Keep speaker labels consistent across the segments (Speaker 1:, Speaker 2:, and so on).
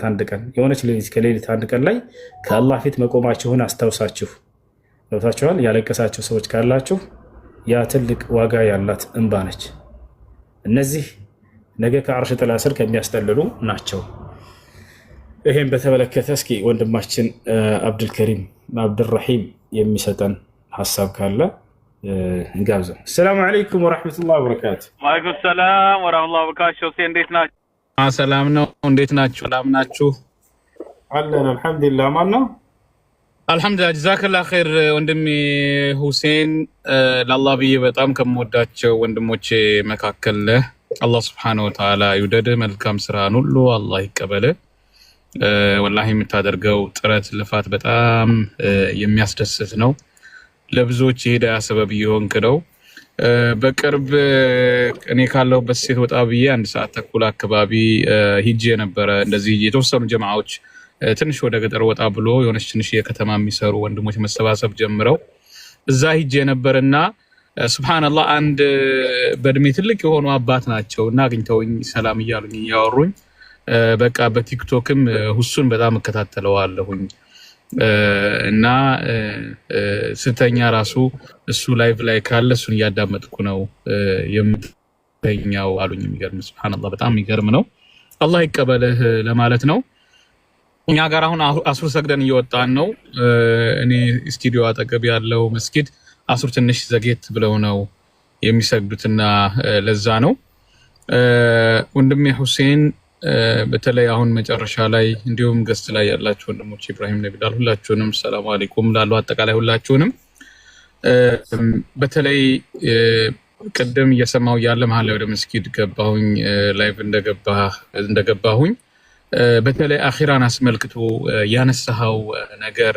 Speaker 1: አንድ ቀን የሆነች ሌሊት ከሌሊት አንድ ቀን ላይ ከአላህ ፊት መቆማችሁን አስታውሳችሁ ገብታችኋል። ያለቀሳችሁ ሰዎች ካላችሁ ያ ትልቅ ዋጋ ያላት እንባ ነች። እነዚህ ነገ ከአርሽ ጥላ ስር ከሚያስጠልሉ ናቸው። ይሄን በተመለከተ እስኪ ወንድማችን አብዱልከሪም አብዱልረሒም የሚሰጠን ሀሳብ ካለ እንጋብዘው። ሰላም አለይኩም ወራህመቱላሂ ወበረካቱ።
Speaker 2: ወአለይኩም ሰላም ወራህመቱላሂ ወበረካቱ። እንዴት ናችሁ?
Speaker 3: ሰላም ነው። እንዴት ናችሁ? ሰላም ናችሁ?
Speaker 1: አለን አልሐምዱሊላህ። ማን ነው?
Speaker 3: አልሐምዱሊላህ ጀዛከላህ ኸይር ወንድሜ ሁሴን። ለአላህ ብዬ በጣም ከምወዳቸው ወንድሞቼ መካከል አላህ ሱብሓነሁ ወተዓላ ይውደድ። መልካም ስራን ሁሉ አላህ ይቀበል። ወላሂ የምታደርገው ጥረት ልፋት በጣም የሚያስደስት ነው። ለብዙዎች የሂዳያ ሰበብ እየሆንክ ነው። በቅርብ እኔ ካለሁበት ሴት ወጣ ብዬ 1 ሰዓት ተኩል አካባቢ ሂጄ ነበረ። እንደዚህ የተወሰኑ ጀማዓዎች ትንሽ ወደ ገጠር ወጣ ብሎ የሆነች ትንሽ የከተማ የሚሰሩ ወንድሞች መሰባሰብ ጀምረው እዛ ሂጄ ነበርና ሱብሃንአላህ አንድ በእድሜ ትልቅ የሆኑ አባት ናቸው እና አግኝተውኝ ሰላም እያሉኝ እያወሩኝ በቃ በቲክቶክም ሁሱን በጣም እከታተለዋለሁኝ እና ስተኛ ራሱ እሱ ላይቭ ላይ ካለ እሱን እያዳመጥኩ ነው የምተኛው አሉኝ። የሚገርም ሱብሃንአላህ በጣም የሚገርም ነው። አላህ ይቀበልህ ለማለት ነው። እኛ ጋር አሁን አሱር ሰግደን እየወጣን ነው። እኔ ስቱዲዮ አጠገብ ያለው መስጊድ አሱር ትንሽ ዘጌት ብለው ነው የሚሰግዱትና ለዛ ነው ወንድሜ ሁሴን በተለይ አሁን መጨረሻ ላይ እንዲሁም ገስት ላይ ያላችሁ ወንድሞች ኢብራሂም ነብዳል ሁላችሁንም ሰላም አለይኩም ላሉ አጠቃላይ ሁላችሁንም በተለይ ቅድም እየሰማው ያለ መሀል ላይ ወደ መስጊድ ገባሁኝ ላይቭ እንደገባሁኝ በተለይ አኺራን አስመልክቶ ያነሳው ነገር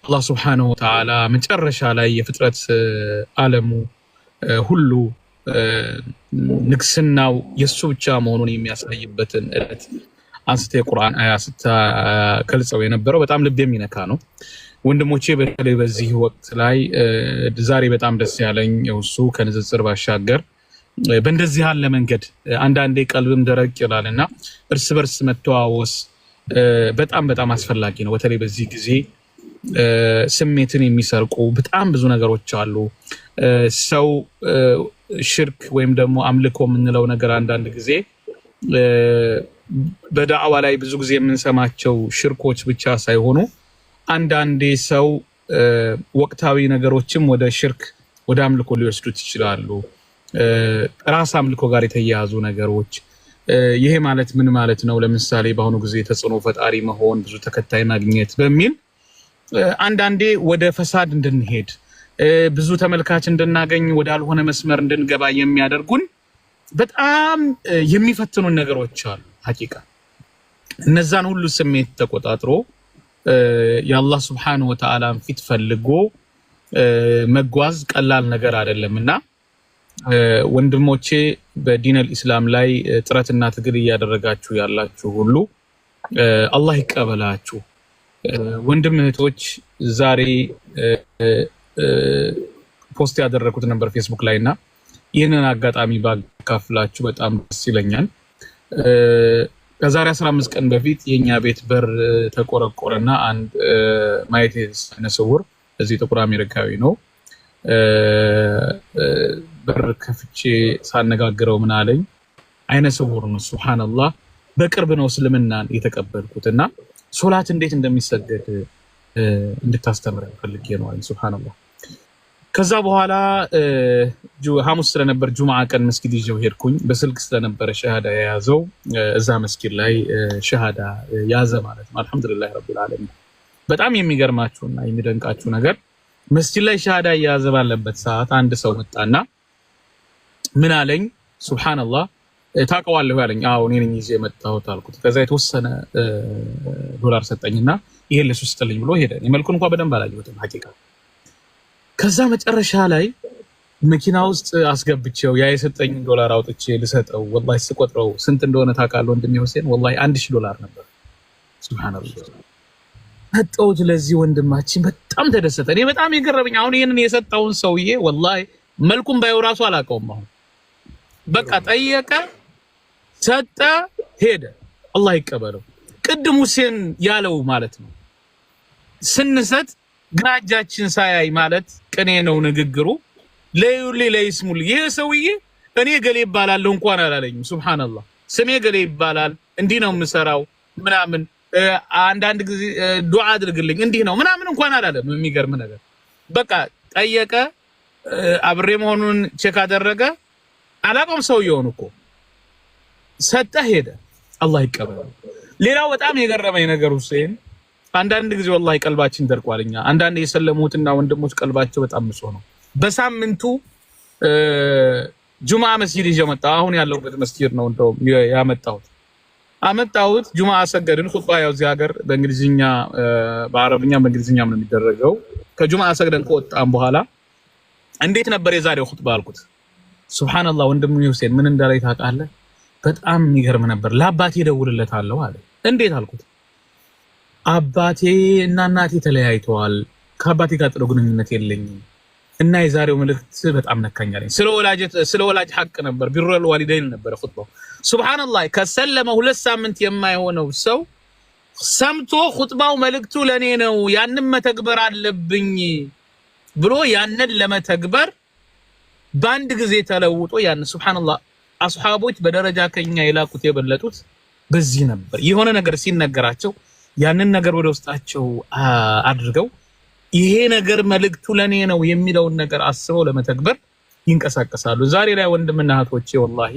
Speaker 3: አላህ Subhanahu Wa Ta'ala መጨረሻ ላይ የፍጥረት ዓለሙ ሁሉ ንግስናው የሱ ብቻ መሆኑን የሚያሳይበትን እለት አንስተ የቁርአን አያ ስትገልጸው የነበረው በጣም ልብ የሚነካ ነው። ወንድሞቼ በተለይ በዚህ ወቅት ላይ ዛሬ በጣም ደስ ያለኝ እሱ ከንጽጽር ባሻገር በእንደዚህ ያለ መንገድ አንዳንዴ ቀልብም ደረቅ ይላልና እርስ በርስ መተዋወስ በጣም አስፈላጊ ነው። በተለይ በዚህ ጊዜ ስሜትን የሚሰርቁ በጣም ብዙ ነገሮች አሉ። ሰው ሽርክ ወይም ደግሞ አምልኮ የምንለው ነገር አንዳንድ ጊዜ በዳዕዋ ላይ ብዙ ጊዜ የምንሰማቸው ሽርኮች ብቻ ሳይሆኑ አንዳንዴ ሰው ወቅታዊ ነገሮችም ወደ ሽርክ ወደ አምልኮ ሊወስዱት ይችላሉ። ራስ አምልኮ ጋር የተያያዙ ነገሮች ይሄ ማለት ምን ማለት ነው? ለምሳሌ በአሁኑ ጊዜ ተጽዕኖ ፈጣሪ መሆን፣ ብዙ ተከታይ ማግኘት በሚል አንዳንዴ ወደ ፈሳድ እንድንሄድ ብዙ ተመልካች እንድናገኝ ወደ አልሆነ መስመር እንድንገባ የሚያደርጉን በጣም የሚፈትኑን ነገሮች አሉ። ሐቂቃ እነዛን ሁሉ ስሜት ተቆጣጥሮ የአላህ Subhanahu Wa Ta'ala ፊት ፈልጎ መጓዝ ቀላል ነገር አይደለምና ወንድሞቼ በዲን አልኢስላም ላይ ጥረትና ትግል ያደረጋችሁ ያላችሁ ሁሉ አላህ ይቀበላችሁ። ወንድም እህቶች ዛሬ ፖስት ያደረኩት ነበር ፌስቡክ ላይና ይሄንን አጋጣሚ ባካፍላችሁ በጣም ደስ ይለኛል። ከዛሬ 15 ቀን በፊት የኛ ቤት በር ተቆረቆረና አንድ ማየት የተሳነው እዚህ ጥቁር አሜሪካዊ ነው በር ከፍቼ ሳነጋግረው ምን አለኝ፣ አይነ ስውር ነው። ሱብሃንአላህ በቅርብ ነው እስልምናን የተቀበልኩትና ሶላት እንዴት እንደሚሰገድ እንድታስተምረኝ ፈልጌ ነው አለኝ። ሱብሃንአላህ ከዛ በኋላ ሐሙስ ስለነበር ጁምዓ ቀን መስጊድ ይዤው ሄድኩኝ። በስልክ ስለነበረ ሸሃዳ የያዘው እዛ መስጊድ ላይ ሸሃዳ ያዘ ማለት ነው። አልহামዱሊላህ ረቢል ዓለሚን። በጣም የሚገርማችሁና የሚደንቃችሁ ነገር መስጊድ ላይ ሸሃዳ የያዘ ባለበት ሰዓት አንድ ሰው መጣና ምን አለኝ፣ ሱብሃንአላህ ታውቀዋለህ ያለኝ። አዎ እኔ ነኝ ይዤ መጣሁት አልኩት። ከዛ የተወሰነ ዶላር ሰጠኝና ይሄን ለሱ ስጥልኝ ብሎ ሄደ። መልኩን እንኳን በደንብ አላየሁትም ሐቂቃ። ከዛ መጨረሻ ላይ መኪና ውስጥ አስገብቼው ያ የሰጠኝ ዶላር አውጥቼ ልሰጠው ወላሂ ስቆጥረው ስንት እንደሆነ ታውቃለህ ወንድሜ ሁሴን? ወላሂ $1000 ነበር። ሱብሃንአላህ ሰጠሁት ለዚህ ወንድማችን። በጣም ተደሰተ። እኔ በጣም የገረመኝ አሁን ይሄንን የሰጠውን ሰውዬ ወላሂ መልኩን ባየው ራሱ አላውቀውም። አሁን በቃ ጠየቀ፣ ሰጠ፣ ሄደ። አላህ ይቀበለው። ቅድም ሁሴን ያለው ማለት ነው ስንሰጥ ግራጃችን ሳያይ ማለት ቅኔ ነው ንግግሩ ለዩሊ ለይስሙል ይሄ ሰውዬ እኔ ገሌ ይባላል እንኳን አላለኝም ሱብሃንአላህ ስሜ ገሌ ይባላል እንዲህ ነው የምሰራው ምናምን አንዳንድ ጊዜ ዱዓ አድርግልኝ እንዲህ ነው ምናምን እንኳን አላለም የሚገርም ነገር በቃ ጠየቀ አብሬ መሆኑን ቼክ አደረገ አላቆም ሰውየውን እኮ ሰጠ ሄደ አላህ ይቀበል ሌላው በጣም የገረመኝ ነገር ሁሴን አንዳንድ ጊዜ ወላሂ ቀልባችን ደርቋልኛ አንዳንድ የሰለሙትና ወንድሞች ቀልባቸው በጣም ምሶ ነው በሳምንቱ ጁማዓ መስጊድ ይጀመጣ አሁን ያለውበት መስጊድ ነው እንደው አመጣሁት ጁማዓ ሰገድን ኹጥባ ያው እዚህ ሀገር በእንግሊዝኛ በአረብኛ በእንግሊዝኛም ነው የሚደረገው ከጁማዓ ሰገደን ከወጣን በኋላ እንዴት ነበር የዛሬው ኹጥባ አልኩት ሱብሃንአላህ ወንድም ሁሴን ምን እንዳለኝ ታውቃለህ በጣም የሚገርም ነበር ለአባቴ ደውልለታለሁ አለ እንዴት አልኩት አባቴ እና እናቴ ተለያይተዋል ከአባቴ ጋር ጥሩ ግንኙነት የለኝም እና የዛሬው መልእክት በጣም ነካኛለኝ ስለ ወላጅ ሐቅ ነበር ቢሩል ዋሊደይን ነበር ኹጥባው ሱብሃንአላህ ከሰለመ 2 ሳምንት የማይሆነው ሰው ሰምቶ ኹጥባው መልእክቱ ለኔ ነው ያንን መተግበር አለብኝ ብሎ ያንን ለመተግበር ባንድ ጊዜ ተለውጦ ያን ሱብሃንአላህ አስሐቦች በደረጃ ከኛ የላቁት የበለጡት በዚህ ነበር የሆነ ነገር ሲነገራቸው ያንን ነገር ወደ ውስጣቸው አድርገው ይሄ ነገር መልእክቱ ለኔ ነው የሚለው ነገር አስበው ለመተግበር ይንቀሳቀሳሉ ዛሬ ላይ ወንድምና እህቶቼ ወላሂ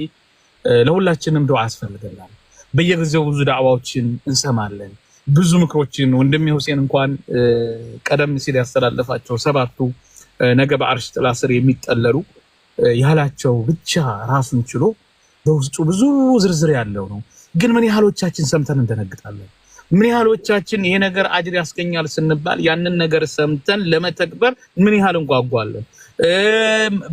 Speaker 3: ለሁላችንም ዱዓ ያስፈልገናል በየጊዜው ብዙ ዳዕዋዎችን እንሰማለን ብዙ ምክሮችን ወንድም ሁሴን እንኳን ቀደም ሲል ያስተላለፋቸው ሰባቱ ነገ በአርሽ ጥላ ስር የሚጠለሉ ያላቸው ብቻ ራሱን ችሎ በውስጡ ብዙ ዝርዝር ያለው ነው ግን ምን ያህሎቻችን ሰምተን እንደነግጣለን ምን ያህሎቻችን ይሄ ነገር አጅር ያስገኛል ስንባል ያንን ነገር ሰምተን ለመተግበር ምን ያህል እንጓጓለን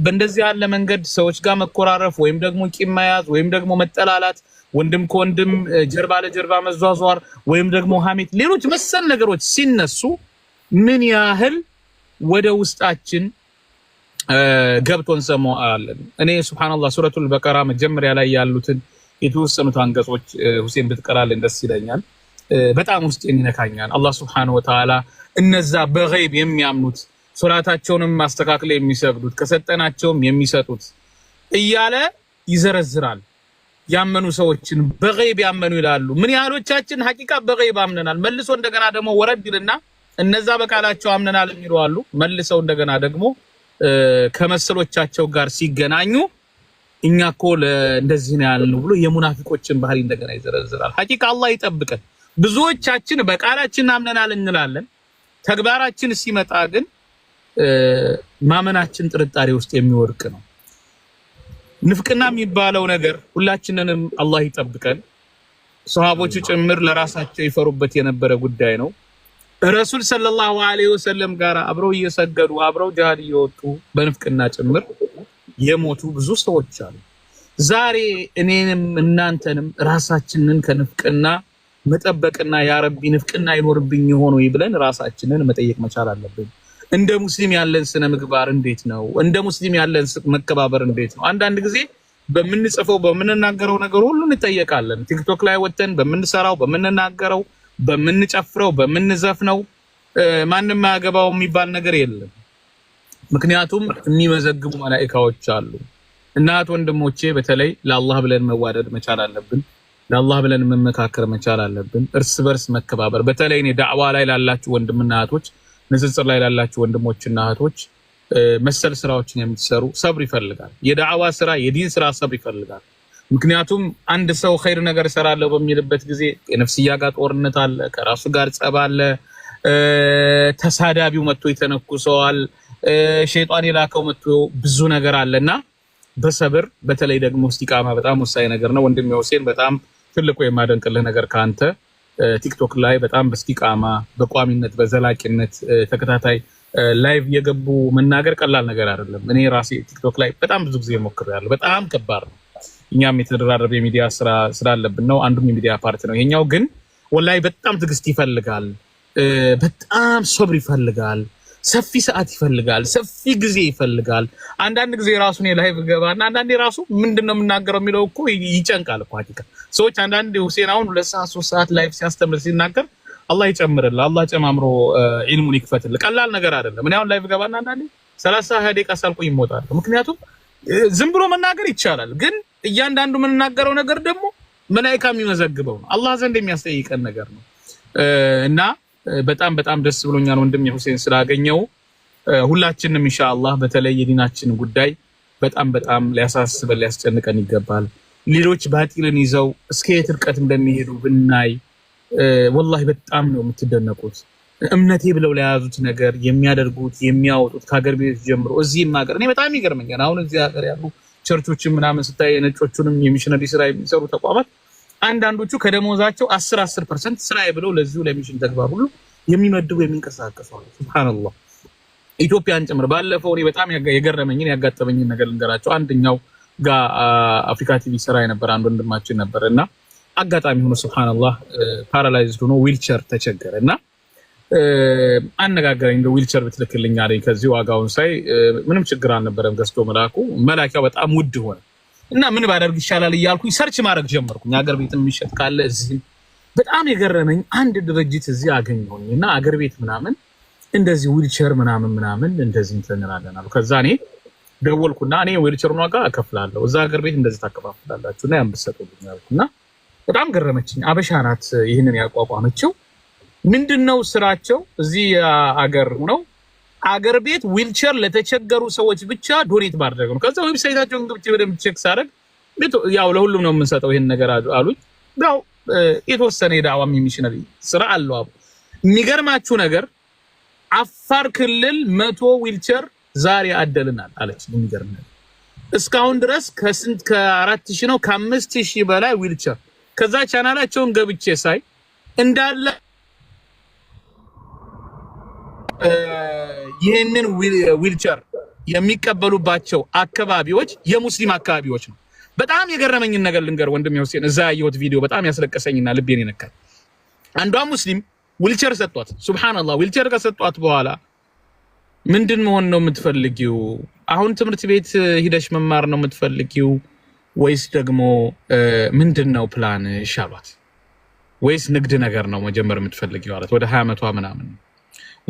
Speaker 3: በእንደዚህ ያለ መንገድ ሰዎች ጋር መኮራረፍ ወይም ደግሞ ቂም መያዝ ወይም ደግሞ መጠላላት ወንድም ከወንድም ጀርባ ለጀርባ መዟዟር ወይም ደግሞ ሐሜት ሌሎች መሰል ነገሮች ሲነሱ ምን ያህል ወደ ውስጣችን ገብቶን ሰማዋለን እኔ ሱብሃንአላህ ሱረቱል በቀራ መጀመሪያ ላይ ያሉትን የተወሰኑት አንቀጾች ሁሴን ብትቀራልን ደስ ይለኛል በጣም ውስጤን ይነካኛል አላህ Subhanahu Wa Ta'ala እነዛ በገይብ የሚያምኑት ሶላታቸውንም ማስተካከል የሚሰግዱት ከሰጠናቸውም የሚሰጡት እያለ ይዘረዝራል ያመኑ ሰዎችን በገይብ ያመኑ ይላሉ ምን ያህሎቻችን ሐቂቃ በገይብ አምነናል መልሶ እንደገና ደግሞ ወረድልና እነዛ በቃላቸው አምነናል የሚሉአሉ መልሰው እንደገና ደግሞ ከመሰሎቻቸው ጋር ሲገናኙ እኛኮ እንደዚህ ነው ያልነው ብሎ የሙናፊቆችን ባህሪ እንደገና ይዘረዝራል ሐቂቃ አላህ ይጠብቀን ብዙዎቻችን በቃላችን አምነናል እንላለን ተግባራችን ሲመጣ ግን ማመናችን ጥርጣሬ ውስጥ የሚወርቅ ነው ንፍቅና የሚባለው ነገር ሁላችንንም አላህ ይጠብቀን ሱሐቦቹ ጭምር ለራሳቸው ይፈሩበት የነበረ ጉዳይ ነው ረሱል ሰለላሁ ዐለይሂ ወሰለም ጋር አብረው እየሰገዱ አብረው ጂሃድ እየወጡ በንፍቅና ጭምር የሞቱ ብዙ ሰዎች አሉ ዛሬ እኔንም እናንተንም ራሳችንን ከንፍቅና መጠበቅና ያ ረቢ ንፍቅና ይኖርብኝ ሆኖ ይብለን ራሳችንን መጠየቅ መቻል አለብን እንደ ሙስሊም ያለን ስነ ምግባር እንዴት ነው እንደ ሙስሊም ያለን መከባበር እንዴት ነው አንዳንድ ጊዜ በመንጽፈው በመንናገረው ነገር ሁሉ እንጠየቃለን ቲክቶክ ላይ ወጥተን በመንሰራው በመንናገረው በመንጨፍረው በመንዘፍነው ማንንም ማያገባው የሚባል ነገር የለም ምክንያቱም የሚመዘግቡ መላእክቶች አሉ እናት ወንድሞቼ በተለይ ለአላህ ብለን መዋደድ መቻል አለብን ለአላህ ብለን መመካከር መቻል አለብን እርስ በርስ መከባበር በተለይ እኔ ዳዕዋ ላይ ላላችሁ ወንድምና እህቶች ንጽጽር ላይ ላላችሁ ወንድሞችና እህቶች መሰል ስራዎችን የምትሰሩ ሰብር ይፈልጋል የዳዕዋ ስራ የዲን ስራ ሰብር ይፈልጋል ምክንያቱም አንድ ሰው ኸይር ነገር ሰራለው በሚልበት ጊዜ የነፍስያ ጋር ጦርነት አለ ከራሱ ጋር ጸብ አለ ተሳዳቢው መጥቶ ይተነኩሰዋል ሸይጣን የላከው መጥቶ ብዙ ነገር አለና በሰብር በተለይ ደግሞ እስቲቃማ በጣም ወሳኝ ነገር ነው ወንድም ሁሴን በጣም ትልቁ የማደንቅልህ ነገር ካንተ ቲክቶክ ላይ በጣም በስቲቃማ በቋሚነት በዘላቂነት ተከታታይ ላይቭ የገቡ መናገር ቀላል ነገር አይደለም እኔ ራሴ ቲክቶክ ላይ በጣም ብዙ ጊዜ ሞክሬያለሁ በጣም ከባድ ነው እኛም የተደራረበ የሚዲያ ስራ ስላለብን ነው አንዱም የሚዲያ ፓርት ነው የኛው ግን ወላይ በጣም ትግስት ይፈልጋል በጣም ሶብር ይፈልጋል ሰፊ ሰዓት ይፈልጋል ሰፊ ጊዜ ይፈልጋል አንዳንድ ጊዜ ራሱን የላይቭ ገባና አንዳንዴ ራሱ ምንድነው የምናገረው የሚለው እኮ ይጨንቃል እኮ ሀቂቃ ሰዎች አንዳንድ ሁሴን አሁን 2 ሰዓት 3 ሰዓት ላይፍ ሲያስተምር ሲናገር አላህ ይጨምርልህ፣ አላህ ጨማምሮ ዒልሙን ይክፈትልህ። ቀላል ነገር አይደለም። እኔ አሁን ላይፍ ገባና አንዳንዴ 30 ደቂቃ ሳልቆይ እሞታለሁ። ምክንያቱም ዝም ብሎ መናገር ይቻላል፣ ግን እያንዳንዱ የምንናገረው ነገር ደግሞ መላእክት የሚመዘግበው ነው፣ አላህ ዘንድ የሚያስጠይቀን ነገር ነው። እና በጣም በጣም ደስ ብሎኛል ወንድም ሁሴን ስላገኘው። ሁላችንም ኢንሻአላህ በተለይ የዲናችን ጉዳይ በጣም በጣም ሊያሳስበን ሊያስጨንቀን ይገባል። ሌሎች ባጢልን ይዘው እስከ የት ርቀት እንደሚሄዱ ብናይ ወላሂ በጣም ነው የምትደነቁት። እምነቴ ብለው ለያዙት ነገር የሚያደርጉት የሚያወጡት ከሀገር ቤት ጀምሮ እዚህም ሀገር እኔ በጣም ይገርመኛል። አሁን እዚህ ሀገር ያሉ ቸርቾችን ምናምን ስታይ ነጮቹንም የሚሽነሪ ስራ የሚሰሩ ተቋማት አንዳንዶቹ ከደሞዛቸው 10% ስራዬ ብለው ለዚሁ ለሚሽን ተግባር ሁሉ የሚመድቡ የሚንቀሳቀሱ አሉ። ሱብሃንአላህ ኢትዮጵያን ጨምሮ። ባለፈው እኔ በጣም የገረመኝን ያጋጠመኝን ነገር ልንገራቸው። አንደኛው ጋር አፍሪካ ቲቪ ስራ የነበረ አንድ ወንድማችን ነበርና አጋጣሚ ሆኖ ሱብሃንአላህ ፓራላይዝድ ሆኖ ዊልቸር ተቸገረና አነጋገረኝ። እንደ ዊልቸር ብትልክልኝ አለኝ። ከዚህ ዋጋውን ሳይ ምንም ችግር አልነበረም ገዝቶ መላኪያው በጣም ውድ ሆነ እና ምን ባደርግ ይሻላል እያልኩኝ ሰርች ማድረግ ጀመርኩኝ። አገር ቤት የሚሸጥ ካለ እዚህ። በጣም የገረመኝ አንድ ድርጅት እዚህ አገኘሁኝና አገር ቤት ምናምን እንደዚህ ዊልቸር ምናምን እንደዚህ እንተናለን አሉ። ከዛ እኔ ደወልኩና እኔ ዊልቸሩን ዋጋ እከፍላለሁ፣ እዛ አገር ቤት እንደዚህ ታከፋፍላላችሁና ያን ብትሰጡልኝ አልኩና በጣም ገረመችኝ። አበሻ ናት ይሄንን ያቋቋመችው። ምንድነው ስራቸው? እዚህ አገር ነው አገር ቤት ዊልቸር ለተቸገሩ ሰዎች ብቻ ዶኔት ማድረግ ነው። ከዛ ዌብሳይታቸውን ገብቼ በደንብ ቼክ ሳደርግ ያው ለሁሉም ነው የምንሰጠው ይሄን ነገር አሉኝ። ያው የተወሰነ የዳዋም ሚሽነሪ ስራ አለው። የሚገርማችሁ ነገር አፋር ክልል 100 ዊልቸር ዛሬ አደልናል አለች። የሚገርም ነገር እስካሁን ድረስ ከስንት ከ4000 ነው ከ5000 በላይ ዊልቸር። ከዛ ቻናላቸውን ገብቼ ሳይ እንዳለ ይሄንን ዊልቸር የሚቀበሉባቸው አካባቢዎች የሙስሊም አካባቢዎች ነው። በጣም የገረመኝን ነገር ልንገር ወንድም ሁሴን፣ እዛ ያየሁት ቪዲዮ በጣም ያስለቀሰኝና ልቤን ይነካል። አንዷ ሙስሊም ዊልቸር ሰጧት። ሱብሃንአላህ ዊልቸር ከሰጧት በኋላ ምንድን መሆን ነው የምትፈልጊው? አሁን ትምህርት ቤት ሂደሽ መማር ነው የምትፈልጊው ወይስ ደግሞ ምንድነው ፕላንሽ አሏት። ወይስ ንግድ ነገር ነው መጀመር የምትፈልጊው አላት። ወደ 20 ዓመቷ ምናምን።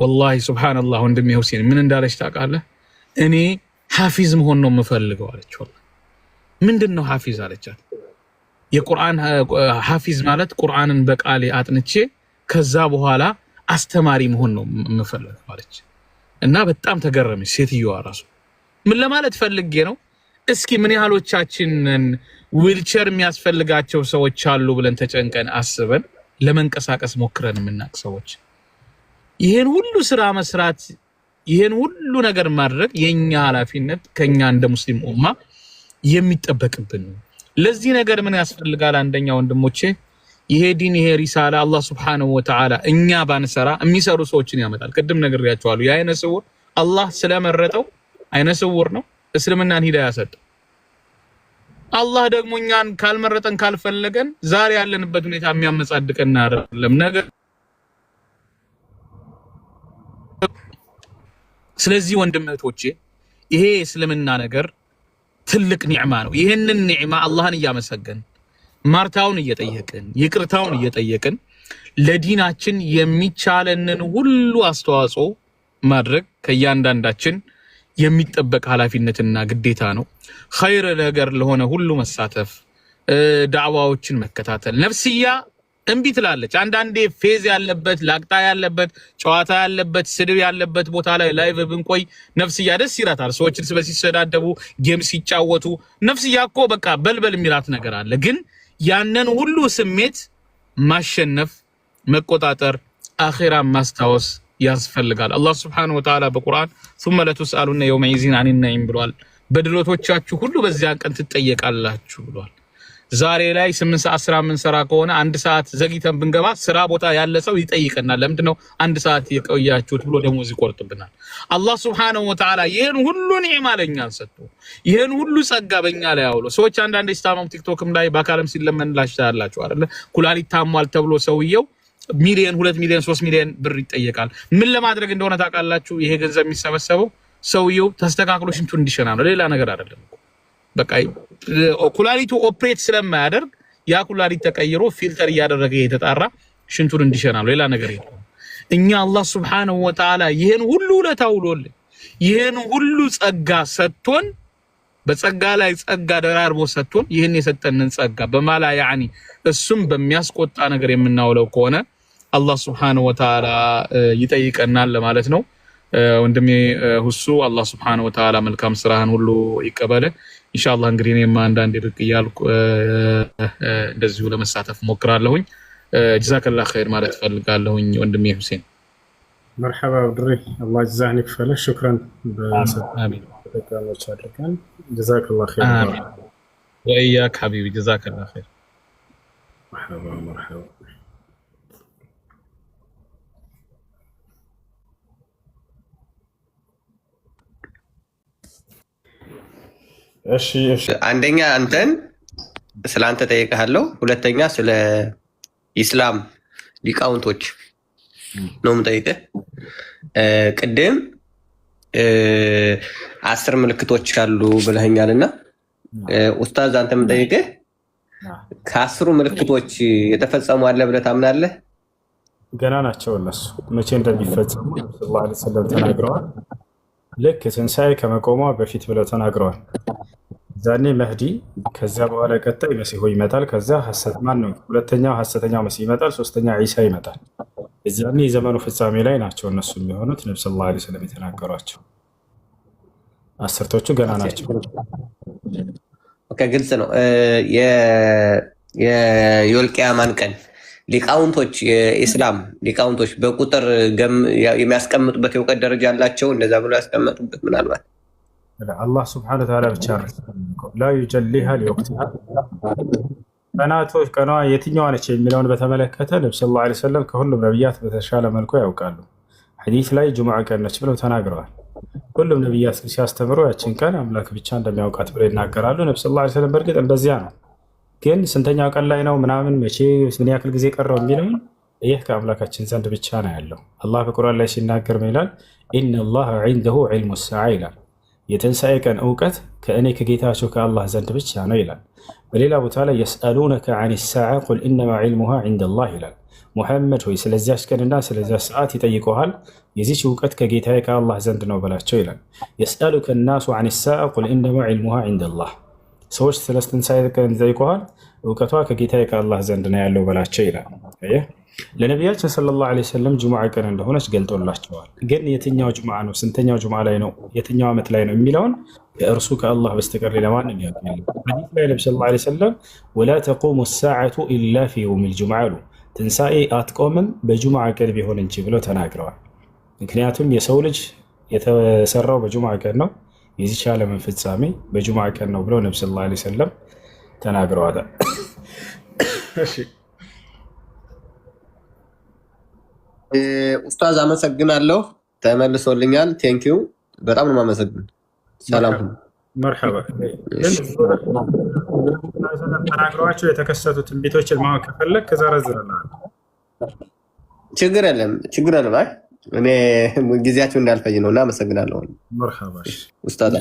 Speaker 3: ወላሂ ሱብሃንአላህ ወንድም ሁሴን ምን እንዳለች ታውቃለህ? እኔ ሐፊዝ መሆን ነው የምፈልገው አለች። ወላሂ ምንድነው ሐፊዝ አለቻት። የቁርአን ሐፊዝ ማለት ቁርአንን በቃሌ አጥንቼ ከዛ በኋላ አስተማሪ መሆን ነው የምፈልገው አለች። እና በጣም ተገረመች ሴትዮዋ ራሱ። ምን ለማለት ፈልጌ ነው? እስኪ ምን ያህሎቻችንን ዊልቸር የሚያስፈልጋቸው ሰዎች አሉ ብለን ተጨንቀን አስበን ለመንቀሳቀስ ሞክረን የምናቅ ሰዎች፣ ይሄን ሁሉ ስራ መስራት፣ ይሄን ሁሉ ነገር ማድረግ የኛ ኃላፊነት ከኛ እንደ ሙስሊም ኡማ የሚጠበቅብን ነው። ለዚህ ነገር ምን ያስፈልጋል? አንደኛ ወንድሞቼ ይሄ ዲን ይሄ ሪሳላ አላህ Subhanahu Wa Ta'ala እኛ ባንሰራ የሚሰሩ ሰዎችን ያመጣል። ቅድም ነግሬያቸዋለሁ። የአይነ ስውር አላህ ስለመረጠው አይነ ስውር ነው እስልምናን ሂዳያ ሰጠው። አላህ ደግሞ እኛን ካልመረጠን ካልፈለገን ዛሬ ያለንበት ሁኔታ የሚያመጻድቀን አይደለም ነገር። ስለዚህ ወንድምቶቼ ይሄ እስልምና ነገር ትልቅ ኒዕማ ነው። ይሄንን ኒዕማ አላህን እያመሰገን ማርታውን እየጠየቅን ይቅርታውን እየጠየቅን ለዲናችን የሚቻለንን ሁሉ አስተዋጽኦ ማድረግ ከያንዳንዳችን የሚጠበቅ ኃላፊነትና ግዴታ ነው። ኸይር ነገር ለሆነ ሁሉ መሳተፍ፣ ዳዕዋዎችን መከታተል። ነፍስያ እምቢ ትላለች። አንዳንዴ ፌዝ ያለበት ላቅጣ ያለበት ጨዋታ ያለበት ስድብ ያለበት ቦታ ላይ ላይቭ ብንቆይ ነፍስያ ደስ ይላታል። ሰዎች እርስ በርስ ሲሰዳደቡ ጌም ሲጫወቱ ነፍስያ እኮ በቃ በልበል የሚላት ነገር አለ። ግን ያንን ሁሉ ስሜት ማሸነፍ፣ መቆጣጠር፣ አኺራ ማስታወስ ያስፈልጋል። አላህ Subhanahu Wa Ta'ala በቁርአን ثم لتسألون يومئذ عن النعيم ብሏል። በድሎቶቻችሁ ሁሉ በዚያ ቀን ትጠየቃላችሁ ብሏል። ዛሬ ላይ 8 ሰዓት ስራ ምን ሰራ ከሆነ 1 ሰዓት ዘግይተን ብንገባ ስራ ቦታ ያለ ሰው ይጠይቀናል። ለምንድነው 1 ሰዓት የቆያችሁት ብሎ ደሞዝ ይቆርጥብናል። አላህ Subhanahu Wa Ta'ala ይሄን ሁሉ ኒዕማ ለኛ ሰጥቶ ይሄን ሁሉ ጸጋ በእኛ ላይ አውሎ ሰዎች አንዳንድ ስታማም ቲክቶክም ላይ በአካልም ሲለመንላችሁ ታያላችሁ አይደል? ኩላሊት ታሟል ተብሎ ሰውየው ሚሊዮን 2 ሚሊዮን 3 ሚሊዮን ብር ይጠየቃል። ምን ለማድረግ እንደሆነ ታውቃላችሁ? ይሄ ገንዘብ የሚሰበሰበው ሰውየው ተስተካክሎ ሽንቱ እንዲሸና ነው፣ ሌላ ነገር አይደለም። በቃ ኩላሊቱ ኦፕሬት ስለማያደርግ ያ ኩላሊት ተቀይሮ ፊልተር እያደረገ የተጣራ ሽንቱን እንዲሸና ነው። ሌላ ነገር የለም። እኛ አላህ ሱብሓነሁ ወተዓላ ይሄን ሁሉ ለታውሎልን ይሄን ሁሉ ጸጋ ሰጥቶን በጸጋ ላይ ጸጋ ደራርቦ ሰጥቶን ይሄን የሰጠንን ጸጋ በማላ ያኒ እሱም በሚያስቆጣ ነገር የምናውለው ከሆነ አላህ ሱብሓነሁ ወተዓላ ይጠይቀናል ለማለት ነው። ወንድሜ ሁሱ አላህ ሱብሓነሁ ወተዓላ መልካም ስራህን ሁሉ ይቀበል ኢንሻአላህ። እንግዲህ እኔማ አንዳንዴ ብቅ እያልኩ እንደዚሁ ለመሳተፍ ሞክራለሁኝ። ጀዛከላህ ኸይር ማለት ፈልጋለሁኝ ወንድሜ ሁሴን።
Speaker 1: مرحبا بدري الله يجزاك يكفله شكرا
Speaker 3: آمين
Speaker 1: جزاك الله خير
Speaker 3: آمين وإياك حبيبي جزاك الله خير.
Speaker 1: مرحبا مرحبا. እሺ
Speaker 4: አንደኛ አንተን ስላንተ ጠይቀሃለሁ፣ ሁለተኛ ስለ ኢስላም ሊቃውንቶች ነው የምጠይቅህ። ቅድም 10 ምልክቶች አሉ ብለኸኛልና ኡስታዝ አንተ የምጠይቅህ ከ10 ምልክቶች የተፈጸሙ አለ ብለህ ታምናለህ?
Speaker 1: ገና ናቸው እነሱ መቼ እንደሚፈጸሙ ሰለላሁ ዐለይሂ ወሰለም ተናግረዋል። ልክ ትንሣኤ ከመቆሟ በፊት ብለው ተናግረዋል። ዛኔ መህዲ፣ ከዛ በኋላ ቀጣይ መሲሁ ይመጣል። ከዛ ሁለተኛው ሐሰተኛው መሲህ ይመጣል። ሶስተኛ ዒሳ ይመጣል። እዛኔ የዘመኑ ፍጻሜ ላይ ናቸው እነሱ የሚሆኑት ነብዩ ሰለላሁ ዐለይሂ ወሰለም የተናገሯቸው 10ቶቹ ገና ናቸው።
Speaker 4: ኦኬ ግልጽ ነው። የዮልቂያማን ቀን ሊቃውንቶች የኢስላም ሊቃውንቶች በቁጥር የሚያስቀምጡበት የእውቀት ደረጃ አላቸው። እንደዛ ብሎ ያስቀምጡበት ምናልባት
Speaker 1: አላህ ሱብሓነሁ ወተዓላ ብቻ ላ ዩጀሊሃ ሊወቅቲሃ ቀናቶች ቀኗ የትኛዋ ነች የሚለውን በተመለከተ ነብዩ ሰለላሁ ዐለይሂ ወሰለም ከሁሉም ነቢያት በተሻለ መልኩ ያውቃሉ። ሐዲስ ላይ ጁሙዓ ቀን ነች ብለው ተናግረዋል። ሁሉም ነቢያት ሲያስተምሩ ያችን ቀን አምላክ ብቻ እንደሚያውቃት ብለው ይናገራሉ። ነብዩ ሰለላሁ ዐለይሂ ወሰለም በእርግጥ እንደዚያ ነው። ግን ስንተኛው ቀን ላይ ነው ምናምን መቼ ምን ያክል ጊዜ ቀረው የሚለውን ይህ ከአምላካችን ዘንድ ብቻ ነው ያለው። አላህ በቁርአን ላይ ሲናገር ይላል ኢነላህ ዒንደሁ ዒልሙ ሰዓ ይላል። የትንሣኤ ቀን እውቀት ከእኔ ከጌታቸው ከአላህ ዘንድ ብቻ ነው ይላል። በሌላ ቦታ ላይ የስአሉነከ ዐን ሰዓ ቁል ኢነማ ዒልሙሃ ዒንደላህ ይላል። ሙሐመድ ሆይ ስለዚያች ቀንና ስለዚያ ሰዓት ይጠይቀዋል፣ የዚች እውቀት ከጌታዬ ከአላህ ዘንድ ነው በላቸው ይላል። የስአሉከ ናሱ ዐን ሰዓ ቁል ኢነማ ዒልሙሃ ዒንደላህ። ሰዎች ስለ ትንሣኤ ቀን ይጠይቀዋል፣ እውቀቷ ከጌታዬ ከአላህ ዘንድ ነው ያለው በላቸው ይላል። ለነቢያችን ሰለላሁ ዐለይሂ ወሰለም ጁሙዓ ቀን እንደሆነች ገልጦላቸዋል። ግን የትኛው ጁሙዓ ነው፣ ስንተኛው ጁሙዓ ላይ ነው፣ የትኛው ዓመት ላይ ነው የሚለውን ከእርሱ ከአላህ በስተቀር ለማንም ያውቃል። ሐዲስ ላይ ነብዩ ሰለላሁ ዐለይሂ ወሰለም ወላ ተቁሙ ሰዓቱ ኢላ ፊ የውሚል ጁሙዓ አሉ። ትንሣኤ አትቆምም በጁሙዓ ቀን ቢሆን እንጂ ብለው ተናግረዋል። ምክንያቱም የሰው ልጅ የተሰራው በጁሙዓ ቀን ነው፣ የዚች ዓለምን ፍጻሜ በጁሙዓ ቀን ነው ብለው ነብዩ ሰለላሁ ዐለይሂ ወሰለም ተናግረዋል። እሺ
Speaker 4: ኡስታዝ አመሰግናለሁ። ተመልሶልኛል። ቴንኪው በጣም ነው የማመሰግነው። ሰላም
Speaker 1: መርሐባ። ተናግረዋቸው የተከሰቱ ትንቢቶችን ማወቅ ከፈለግ ከዘረዝረናል።
Speaker 4: ችግር የለም ችግር የለም። አይ እኔ ጊዜያችሁ እንዳልፈጅ ነው እና አመሰግናለሁ።
Speaker 1: መርሐባ
Speaker 4: ኡስታዝ።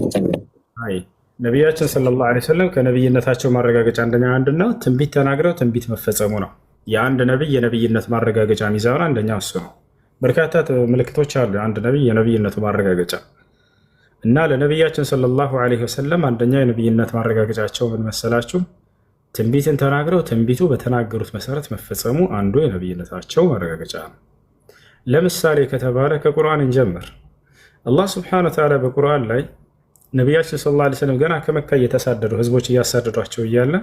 Speaker 1: አይ ነቢያችን ሰለላሁ ዐለይሂ ወሰለም ከነቢይነታቸው ማረጋገጫ አንደኛ አንድና ትንቢት ተናግረው ትንቢት መፈጸሙ ነው። የአንድ ነቢይ የነቢይነት ማረጋገጫ ሚዛኑ አንደኛው እሱ ነው። በርካታ ምልክቶች አሉ አንድ ነቢይ የነቢይነቱ ማረጋገጫ እና ለነቢያችን ሰለላሁ ዐለይሂ ወሰለም አንደኛ የነቢይነት ማረጋገጫቸው ምን መሰላችሁ? ትንቢትን ተናግረው ትንቢቱ በተናገሩት መሰረት መፈጸሙ አንዱ የነቢይነታቸው ማረጋገጫ ነው። ለምሳሌ ከተባለ ከቁርአን እንጀምር። አላህ ሱብሓነሁ ወተዓላ በቁርአን ላይ ነቢያችን ሰለላሁ ዐለይሂ ወሰለም ገና ከመካ እየተሳደዱ ህዝቦች እያሳደዷቸው እያለ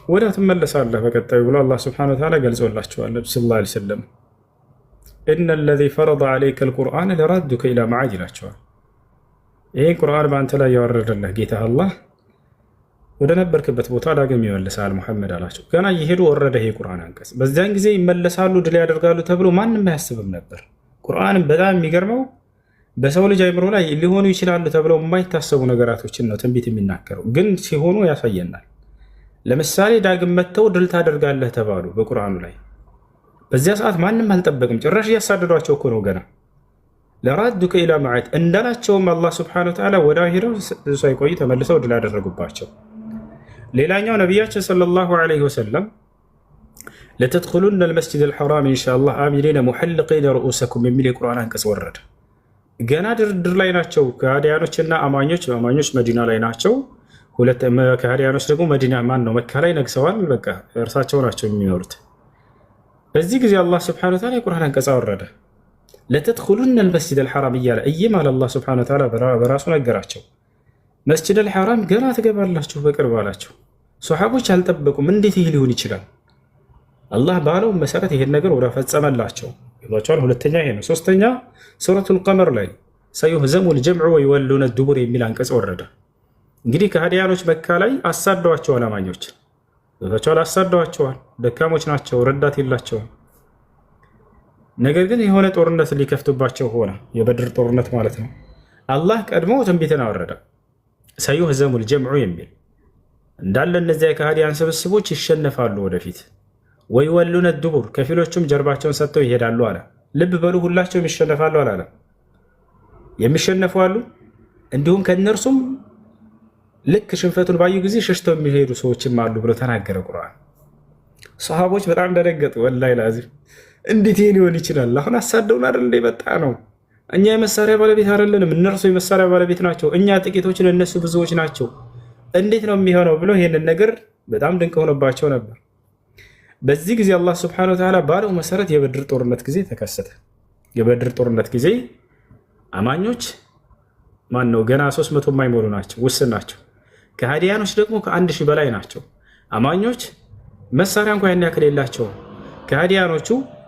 Speaker 1: ወደ ትመለሳለህ በቀጣዩ ብሎ አላህ ሱብሓነሁ ወተዓላ ገልጾላቸዋል። ነብዩ ሰለላሁ ዐለይሂ ወሰለም ኢነ ለዚ ፈረደ ዐለይከ አልቁርአን ለራዱከ ኢላ መዓድ ይላቸዋል። ይህን ቁርአን በአንተ ላይ ያወረደልህ ጌታ አላህ ወደ ነበርክበት ቦታ ዳግም ይመልሳል ሙሐመድ አላቸው። ገና እየሄዱ ወረደ ይሄ ቁርአን አንቀጽ። በዚያን ጊዜ ይመለሳሉ ድል ያደርጋሉ ተብሎ ማንም አያስብም ነበር። ቁርአንም በጣም የሚገርመው በሰው ልጅ አይምሮ ላይ ሊሆኑ ይችላሉ ተብለው የማይታሰቡ ነገራቶችን ነው ትንቢት የሚናገረው፣ ግን ሲሆኑ ያሳየናል። ለምሳሌ ዳግም መጥተው ድል ታደርጋለህ ተባሉ በቁርአኑ ላይ። በዚያ ሰዓት ማንም አልጠበቅም። ጭራሽ እያሳደዷቸው እኮ ነው። ገና ለራዱከ ኢላ መዓድ እንዳላቸውም አላህ ሱብሓነሁ ወተዓላ ወደ ሄደው ሳይቆይ ተመልሰው ድል ያደረጉባቸው። ሌላኛው ነቢያችን ሰለላሁ ዐለይሂ ወሰለም ለተድኹሉነ አልመስጂድ አልሐራም ኢንሻአላህ አሚኒነ ሙሐልቂነ ሩኡሰኩም የሚል የቁርአን አንቀጽ ወረደ። ገና ድርድር ላይ ናቸው ከሃዲያኖችና አማኞች። አማኞች መዲና ላይ ናቸው። ከሃዲያኖች ደግሞ መዲና መካ ላይ ነግሰዋል። በቃ እርሳቸው ናቸው የሚኖሩት። በዚህ ጊዜ አላህ ሱብሓነሁ ወተዓላ የቁርአን አንቀጽ ወረደ። ለተድኹሉነ አልመስጂድ አልሐራም እያለ እየማለ አላህ ሱብሓነሁ ወተዓላ በራሱ ነገራቸው። መስጂድ አልሐራም ገና ትገባላችሁ በቅርብ አላቸው። ሶሐቦች አልጠበቁም። እንዴት ይህ ሊሆን ይችላል? አላህ ባለው መሰረት ይሄን ነገር ወደ ፈጸመላቸው። ይሏቸዋል። ሁለተኛ ይሄ ነው። ሶስተኛ ሱረቱል ቀመር ላይ ሰዩህዘሙል ጀምዑ ወይወሉነ ዱቡር የሚል አንቀጽ ወረደ። እንግዲህ ከሃዲያኖች መካ ላይ አሳደዋቸዋል። አማኞች ይሏቸዋል፣ አሳደዋቸዋል። ደካሞች ናቸው፣ ረዳት የላቸውም። ነገር ግን የሆነ ጦርነት ሊከፍቱባቸው ሆነ። የበድር ጦርነት ማለት ነው። አላህ ቀድሞ ትንቢትን አወረደ። ሰዩህዘሙል ጀምዑ የሚል እንዳለ እነዚያ የከሃዲያን ስብስቦች ይሸነፋሉ ወደፊት። ወይወሉነ ዱቡር ከፊሎቹም ጀርባቸውን ሰጥተው ይሄዳሉ አለ። ልብ በሉ፣ ሁላቸውም ይሸነፋሉ አላለ። የሚሸነፉ አሉ፣ እንዲሁም ከእነርሱም ልክ ሽንፈቱን ባዩ ጊዜ ሸሽተው የሚሄዱ ሰዎችም አሉ ብሎ ተናገረ ቁርአን። ሰሃቦች በጣም ደነገጡ። ወላሂ ላዚም እንዴት ይሄ ሊሆን ይችላል? አሁን አሳደውን አይደል እንደ መጣ ነው። እኛ የመሳሪያ ባለቤት አይደለንም፣ እነርሱ የመሳሪያ ባለቤት ናቸው። እኛ ጥቂቶችን፣ እነሱ ብዙዎች ናቸው። እንዴት ነው የሚሆነው ብሎ ይሄንን ነገር በጣም ድንቅ ሆኖባቸው ነበር። በዚህ ጊዜ አላህ ሱብሓነሁ ወተዓላ ባለው መሰረት የበድር ጦርነት ጊዜ ተከሰተ። የበድር ጦርነት ጊዜ አማኞች ገና 300 የማይሞሉ ናቸው፣ ውስን ናቸው። ከሃዲያኖች ደግሞ ከ1000 በላይ ናቸው። አማኞች መሳሪያ እንኳን ያን ያክል የላቸውም። ከሃዲያኖቹ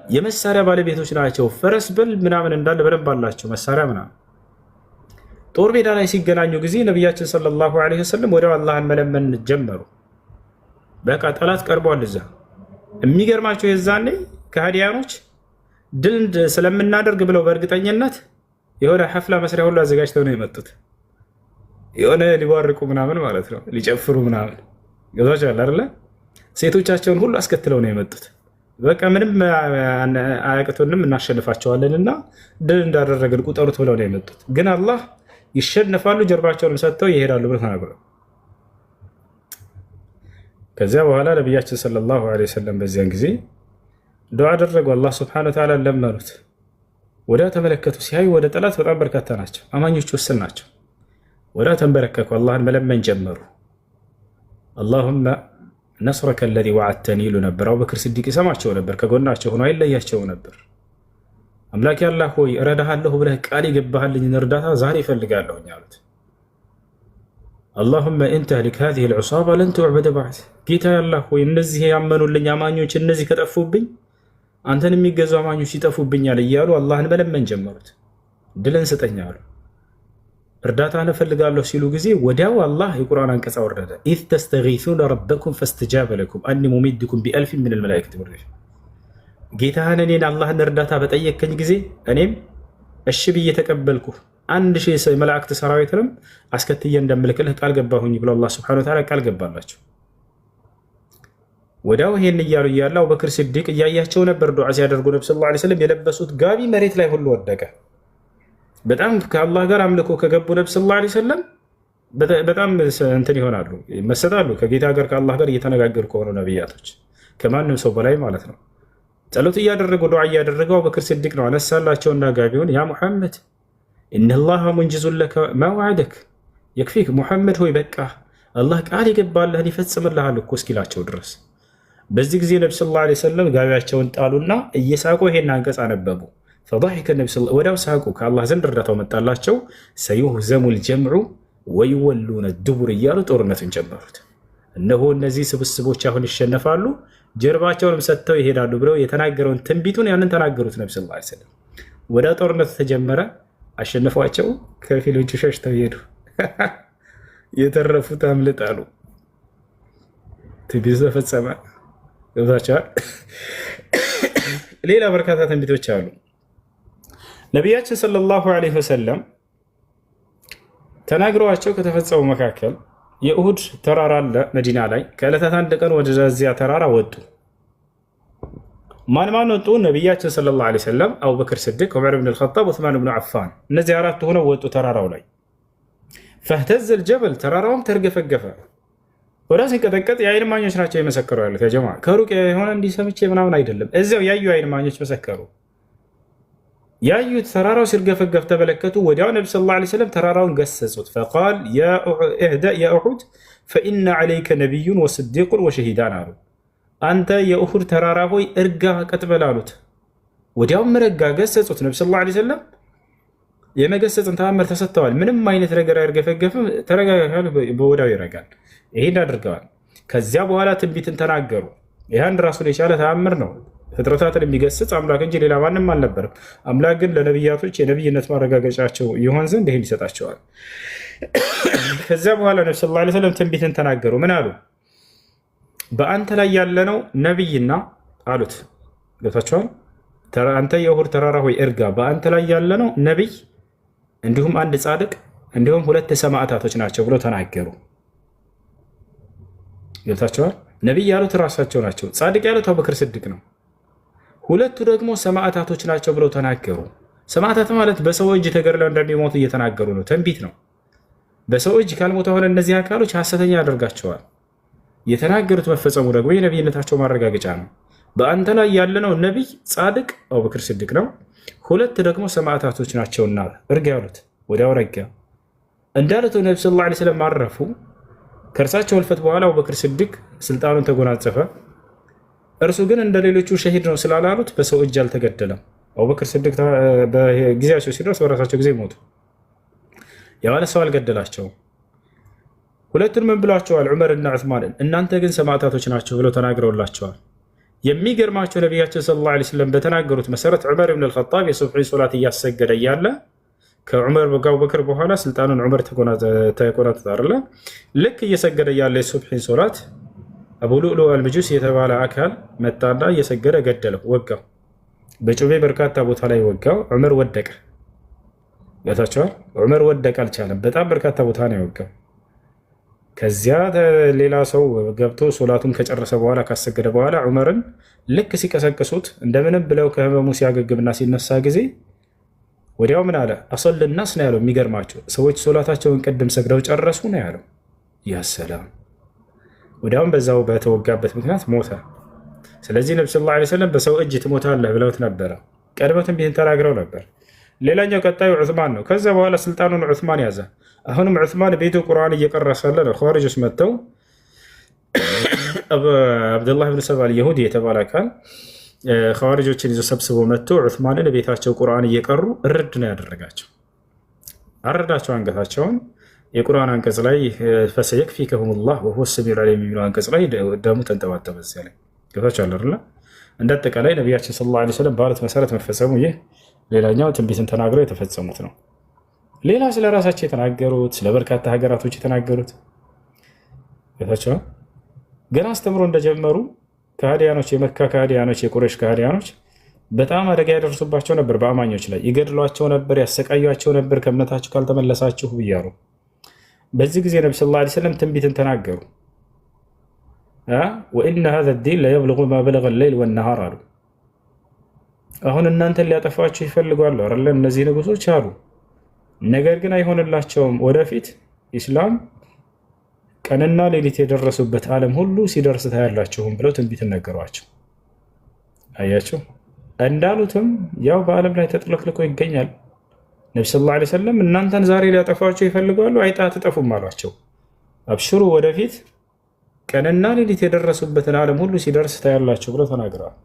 Speaker 1: የመሳሪያ ባለቤቶች ናቸው። ፈረስ ብል ምናምን እንዳለ በደንብ አላቸው መሳሪያ ምናምን። ጦር ሜዳ ላይ ሲገናኙ ጊዜ ነቢያችን ሰለላሁ ዐለይሂ ወሰለም ወዲያው አላህን መለመን ጀመሩ። በቃ ጠላት ቀርቧል እዛ። የሚገርማቸው የዛኔ ከሃዲያኖች ድል ስለምናደርግ ብለው በእርግጠኝነት የሆነ ሐፍላ መስሪያ ሁሉ አዘጋጅተው ነው የመጡት። የሆነ ሊባርቁ ምናምን ማለት ነው፣ ሊጨፍሩ ምናምን ገዛቻል አይደለ? ሴቶቻቸውን ሁሉ አስከትለው ነው የመጡት። በቃ ምንም አያቅቱንም እናሸንፋቸዋለን እና ድል እንዳደረግን ቁጠሩት ብለው ነው የመጡት። ግን አላህ ይሸነፋሉ ጀርባቸውንም ሰጥተው ይሄዳሉ ብሎ ተናግሯል። ከዚያ በኋላ ነቢያችን ሰለላሁ ዐለይሂ ወሰለም በዚያን ጊዜ ዱዓ አደረጉ። አላህ ሱብሓነሁ ወተዓላ ለመኑት። ወዲያ ተመለከቱ። ሲያዩ ወደ ጠላት በጣም በርካታ ናቸው፣ አማኞች ውስን ናቸው። ወዲያ ተንበረከኩ፣ አላህን መለመን ጀመሩ። አላሁመ ነስረከ አለዚ ወዐድተኒ ይሉ ነበር። አቡበክር ሲዲቅ ይሰማቸው ነበር፣ ከጎናቸው ሆኖ አይለያቸው ነበር። አምላኬ አላህ ሆይ እረዳሃለሁ ብለህ ቃል የገባህልኝን እርዳታ ዛሬ እፈልጋለሁኝ አሉት። አላሁመ ኢንተህሊክ ሃዚሂ ልዑሳባ ለን ቱዕበደ በዕድ። ጌታ አላህ ሆይ እነዚህ ያመኑልኝ አማኞች እነዚህ ከጠፉብኝ አንተን የሚገዙ አማኞች ይጠፉብኛል እያሉ አላህን መለመን ጀመሩት። ድልን ስጠኝ አሉ። እርዳታን እፈልጋለሁ ሲሉ ጊዜ ወዲያው አላህ የቁርአን አንቀጽ አወረደ። ኢዝ ተስተጊሱነ ረበኩም ፈስተጃበ ለኩም አኒ ሙሚድኩም ቢአልፊን ሚነል መላኢከቲ ሙርዲፊን። ጌታህን እኔን አላህን እርዳታ በጠየከኝ ጊዜ እኔም እሺ ብዬ ተቀበልኩ፣ 1000 መላእክት ሰራዊትንም አስከትዬ እንደምልክልህ ቃል ገባሁኝ ብሎ አላህ ሱብሓነሁ ወተዓላ ቃል ገባላቸው። ወዲያው ይሄን እያሉ እያለ አቡበክር ሲዲቅ እያያቸው ነበር ዱዓ ሲያደርጉ። ነብዩ ሰለላሁ ዐለይሂ ወሰለም የለበሱት ጋቢ መሬት ላይ ሁሉ ወደቀ። በጣም ከአላህ ጋር አምልኮ ከገቡ ነብዩ ሰለላሁ ዐለይሂ ወሰለም በጣም እንትን ይሆናሉ፣ ይመሰጣሉ። ከጌታ ጋር ከአላህ ጋር እየተነጋገሩ ከሆኑ ነቢያቶች ከማንም ሰው በላይ ማለት ነው። ጸሎት እያደረጉ ዱዓ እያደረጉ አቡበክር ሲዲቅ ነው አነሳላቸውና ጋቢውን ያ ሙሐመድ ኢነላህ ሙንጂዙን ለከ ማ ወዐደክ የክፊክ፣ ሙሐመድ ሆይ በቃ አላህ ቃል የገባልህን ይፈጽምልሃል እኮ እስኪላቸው ድረስ። በዚህ ጊዜ ነብዩ ሰለላሁ ዐለይሂ ወሰለም ጋቢያቸውን ጣሉና እየሳቁ ይሄን አንቀጽ አነበቡ። ፈضحك النبي صلى الله عليه وسلم ወዲያው ሳቁ። ከአላህ ዘንድ እርዳታው መጣላቸው። ሰዩህዘሙል ጀምዑ ወይወሉነ ዱቡር እያሉ ጦርነቱን ጀመሩት። እነሆ እነዚህ ስብስቦች አሁን ይሸነፋሉ ጀርባቸውንም ሰጥተው ይሄዳሉ ብለው የተናገረውን ትንቢቱን ያንን ተናገሩት ነብዩ ሰለላሁ ዐለይሂ ወሰለም። ወደ ጦርነቱ ተጀመረ። አሸነፏቸው። ከፊሎቹ ሸሽተው ሄዱ። የተረፉት አምልጣሉ። ትንቢቱ ተፈጸመ። ገብታችኋል? ሌላ በርካታ ትንቢቶች አሉ። ነቢያችን ሰለላሁ ዐለይሂ ወሰለም ተናግረዋቸው ከተፈጸሙ መካከል የኡሁድ ተራራ አለ መዲና ላይ። ከዕለታት አንድ ቀን ወደዚያ ተራራ ወጡ። ማን ወጡ? ነቢያችን ሰለላሁ ዐለይሂ ወሰለም፣ አቡበክር ሲዲቅ፣ ዑመር ብን አልኸጣብ፣ ዑስማን ብን አፋን። እነዚህ አራቱ ሆነው ወጡ ተራራው ላይ። ፈህተዘል ጀበል፣ ተራራውም ተርገፈገፈ። ወዳ ሲንቀጠቀጥ የአይን እማኞች ናቸው የመሰከሩ ያሉት። ያ ጀማ ከሩቅ የሆነ እንዲሰምቼ ምናምን አይደለም፣ እዚያው ያዩ አይን እማኞች መሰከሩ። ያዩት ተራራው ሲርገፈገፍ ተመለከቱ። ወዲያው ነቢ ሰለላሁ ዐለይሂ ወሰለም ተራራውን ገሰጹት። ፈቃል ያ ኡሑድ ፈኢነ ዐለይከ ነቢዩን ወስዲቁን ወሸሂዳን አሉ። አንተ የኡሑድ ተራራ ሆይ እርጋ ቀጥ በል አሉት። ወዲያውም ረጋ፣ ገሰጹት። ነቢ ሰለላሁ ዐለይሂ ወሰለም የመገሰጽን ተአምር ተሰጥተዋል። ምንም አይነት ነገር አይርገፈገፍም፣ ተረጋጋ፣ በወዲያው ይረጋል። ይሄን አድርገዋል። ከዚያ በኋላ ትንቢትን ተናገሩ። ይህ አንድ ራሱን የቻለ ተአምር ነው። ፍጥረታትን የሚገስጽ አምላክ እንጂ ሌላ ማንም አልነበረም። አምላክ ግን ለነቢያቶች የነቢይነት ማረጋገጫቸው ይሆን ዘንድ ይህን ይሰጣቸዋል። ከዚያ በኋላ ነቢ ሰለላሁ ዐለይሂ ወሰለም ትንቢትን ተናገሩ። ምን አሉ? በአንተ ላይ ያለነው ነቢይና አሉት። ገብታችኋል? አንተ የኡሑድ ተራራ ሆይ እርጋ፣ በአንተ ላይ ያለነው ነቢይ እንዲሁም አንድ ጻድቅ እንዲሁም 2 ሰማዕታቶች ናቸው ብለው ተናገሩ። ገብታችኋል? ነቢይ ያሉት ራሳቸው ናቸው። ጻድቅ ያሉት አቡበክር ስድቅ ነው። 2ቱ ደግሞ ሰማዕታቶች ናቸው ብለው ተናገሩ። ሰማዕታት ማለት በሰው እጅ ተገድለው እንደሚሞቱ እየተናገሩ ነው። ትንቢት ነው። በሰው እጅ ካልሞተ ሆነ እነዚህ አካሎች ሐሰተኛ ያደርጋቸዋል። የተናገሩት መፈጸሙ ደግሞ የነቢይነታቸው ማረጋገጫ ነው። በአንተ ላይ ያለነው ነቢይ ጻድቅ አቡበክር ስድቅ ነው፣ 2 ደግሞ ሰማዕታቶች ናቸውና እርጋ ያሉት። ወዲያው ረጋ እንዳሉት ነቢ ሰለላሁ ዐለይሂ ወሰለም አረፉ። ከእርሳቸው ህልፈት በኋላ አቡበክር ስድቅ ስልጣኑን ተጎናጸፈ። እርሱ ግን እንደ ሌሎቹ ሸሂድ ነው ስላላሉት በሰው እጅ አልተገደለም። አቡበክር ስድቅ በጊዜያቸው ሲደርስ በራሳቸው ጊዜ ሞቱ። ያለ ሰው አልገደላቸውም። 2ቱን ምን ብሏቸዋል? ዑመርና ዑስማንን እናንተ ግን ሰማዕታቶች ናቸው ብለው ተናግረውላቸዋል። የሚገርማቸው ነቢያችን ሰለላሁ ዐለይሂ ወሰለም በተናገሩት መሰረት ዑመር ብን አልኸጣብ የሱብሒ ሶላት እያሰገደ እያለ ከዑመር አቡበክር በኋላ ስልጣኑን ዑመር ተቆናጠጠ። ልክ እየሰገደ እያለ የሱብሒን ሶላት አቡ ሉዕሉዕ አልመጁሲ የተባለ አካል መጣና እየሰገደ ገደለው፣ ወጋው። በጩቤ በርካታ ቦታ ላይ ወጋው። ዑመር ወደቀ። ያታቸዋል። ዑመር ወደቀ፣ አልቻለም። በጣም በርካታ ቦታ ነው የወጋው። ከዚያ ሌላ ሰው ገብቶ ሶላቱን ከጨረሰ በኋላ ካሰገደ በኋላ ዑመርን ልክ ሲቀሰቅሱት እንደምንም ብለው ከህመሙ ሲያገግምና ሲነሳ ጊዜ ወዲያው ምን አለ? አሰል ናስ ነው ያለው። የሚገርማቸው ሰዎች ሶላታቸውን ቅድም ሰግደው ጨረሱ ነው ያለው። ያ ሰላም። ወዲያውም በዛው በተወጋበት ምክንያት ሞተ። ስለዚህ ነቢ ሰለላሁ ዐለይሂ ወሰለም በሰው እጅ ትሞታለህ ብለውት ነበረ። ቀድመትም ቢህን ተናግረው ነበር። ሌላኛው ቀጣዩ ዑስማን ነው። ከዛ በኋላ ስልጣኑን ዑስማን ያዘ። አሁንም ዑስማን ቤቱ ቁርአን እየቀራ ሳለ ነው ኸዋሪጆች መጥተው አብዱላህ ብን ሰባ አልየሁዲ የተባለ አካል ኸዋሪጆችን ይዞ ሰብስቦ መጥቶ ዑስማንን ቤታቸው ቁርአን እየቀሩ እርድ ነው ያደረጋቸው። አረዳቸው አንገታቸውን። የቁርአን አንቀጽ ላይ ፈሰየክፊከሁሙላህ ወሁወ ሰሚዑል ዓሊም የሚለው አንቀጽ ላይ ደሙ ተንጠባጠበ። እዚያ ላይ ገብታችኋል አይደል? እንደ አጠቃላይ ነቢያችን ሰለላሁ ዐለይሂ ወሰለም ባሉት መሰረት መፈጸሙ ይህ ሌላኛው ትንቢትን ተናግረው የተፈጸሙት ነው። ሌላ ስለ ራሳቸው የተናገሩት፣ ስለ በርካታ ሀገራቶች የተናገሩት ገብታችኋል። ገና አስተምሮ እንደጀመሩ ከሃዲያኖች፣ የመካ ከሃዲያኖች፣ የቁረይሽ ከሃዲያኖች በጣም አደጋ ያደርሱባቸው ነበር። በአማኞች ላይ ይገድሏቸው ነበር፣ ያሰቃያቸው ነበር ከእምነታችሁ ካልተመለሳችሁ ብያሉ። በዚህ ጊዜ ነቢ ሰለላሁ ዐለይሂ ወሰለም ትንቢትን ተናገሩ። ወኢነ ሃዛ ዲን ለየብሉጉ ማ በለገ ሌይል ወነሃር አሉ። አሁን እናንተን ሊያጠፋችሁ ይፈልጓሉ አይደለ እነዚህ ንጉሶች አሉ። ነገር ግን አይሆንላቸውም። ወደፊት ኢስላም ቀንና ሌሊት የደረሱበት ዓለም ሁሉ ሲደርስ ታያላችሁም ብለው ትንቢትን ነገሯቸው። አያቸው እንዳሉትም ያው በዓለም ላይ ተጥለቅልቆ ይገኛል። ነቢ ሰለላሁ ዐለይሂ ወሰለም እናንተን ዛሬ ሊያጠፋችሁ ይፈልጋሉ፣ አይጣ አትጠፉም አሏቸው። አብሽሩ፣ ወደፊት ቀንና ሌሊት የደረሱበትን ዓለም ሁሉ ሲደርስ ታያላችሁ ብለው ተናግረዋል።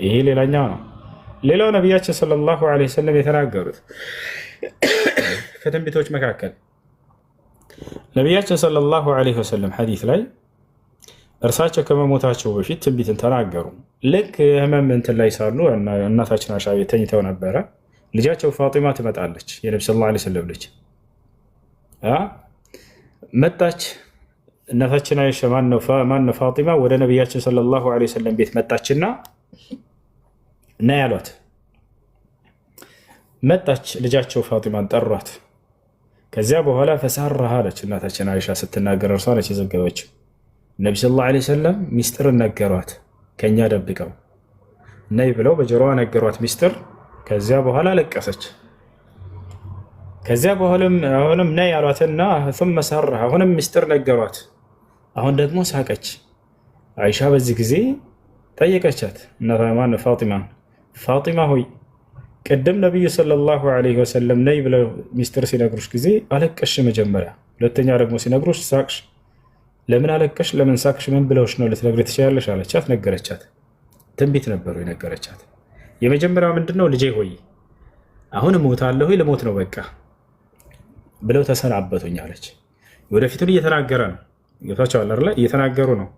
Speaker 1: ይሄ ሌላኛው ነው። ሌላው ነቢያችን ሰለላሁ ዐለይሂ ወሰለም የተናገሩት ከትንቢቶች መካከል ነቢያችን ሰለላሁ ዐለይሂ ወሰለም ሐዲስ ላይ እርሳቸው ከመሞታቸው በፊት ትንቢትን ተናገሩ። ልክ ህመም እንትን ላይ ሳሉ እናታችን አይሻ ቤት ተኝተው ነበረ። ልጃቸው ፋጢማ ትመጣለች፣ የነቢ ሰለላሁ ዐለይሂ ወሰለም ልጅ መጣች። እናታችን አይሻ ማነው ፋጢማ ወደ ነቢያችን ሰለላሁ ዐለይሂ ወሰለም ቤት መጣችና እና ያሏት መጣች። ልጃቸው ፋጢማን ጠሯት። ከዚያ በኋላ ፈሳራህ አለች እናታችን አይሻ ስትናገር፣ እርሷ ነች የዘገበችው። ነቢ ሰለላሁ ዐለይሂ ወሰለም ሚስጥርን ነገሯት፣ ከኛ ደብቀው ነይ ብለው በጆሮዋ ነገሯት ሚስጥር። ከዚያ በኋላ ለቀሰች። ከዚያ በኋላም አሁንም ነይ ያሏትና ثم ሰራህ አሁንም ሚስጥር ነገሯት። አሁን ደግሞ ሳቀች። አይሻ በዚህ ጊዜ ጠየቀቻት እናቷ ፋጢማ ሆይ ቅድም ነቢዩ ሰለላሁ ዐለይሂ ወሰለም ነይ ብለው ሚስጥር ሲነግሩሽ ጊዜ አለቀሽ መጀመሪያ፣ ሁለተኛ ደግሞ ሲነግሩሽ ሳቅሽ። ለምን አለቀሽ? ለምን ሳቅሽ? ምን ብለውሽ ነው ልትነግሪ ትችላለሽ አለቻት። ነገረቻት። ትንቢት ነበሩ የነገረቻት። የመጀመሪያው ምንድነው? ልጄ ሆይ አሁን እሞታለሁ፣ ልሞት ነው በቃ ብለው ተሰናበቱኝ አለች። ወደፊቱን እየተናገረ ነው። ገብታችኋል አይደል? እየተናገሩ ነው።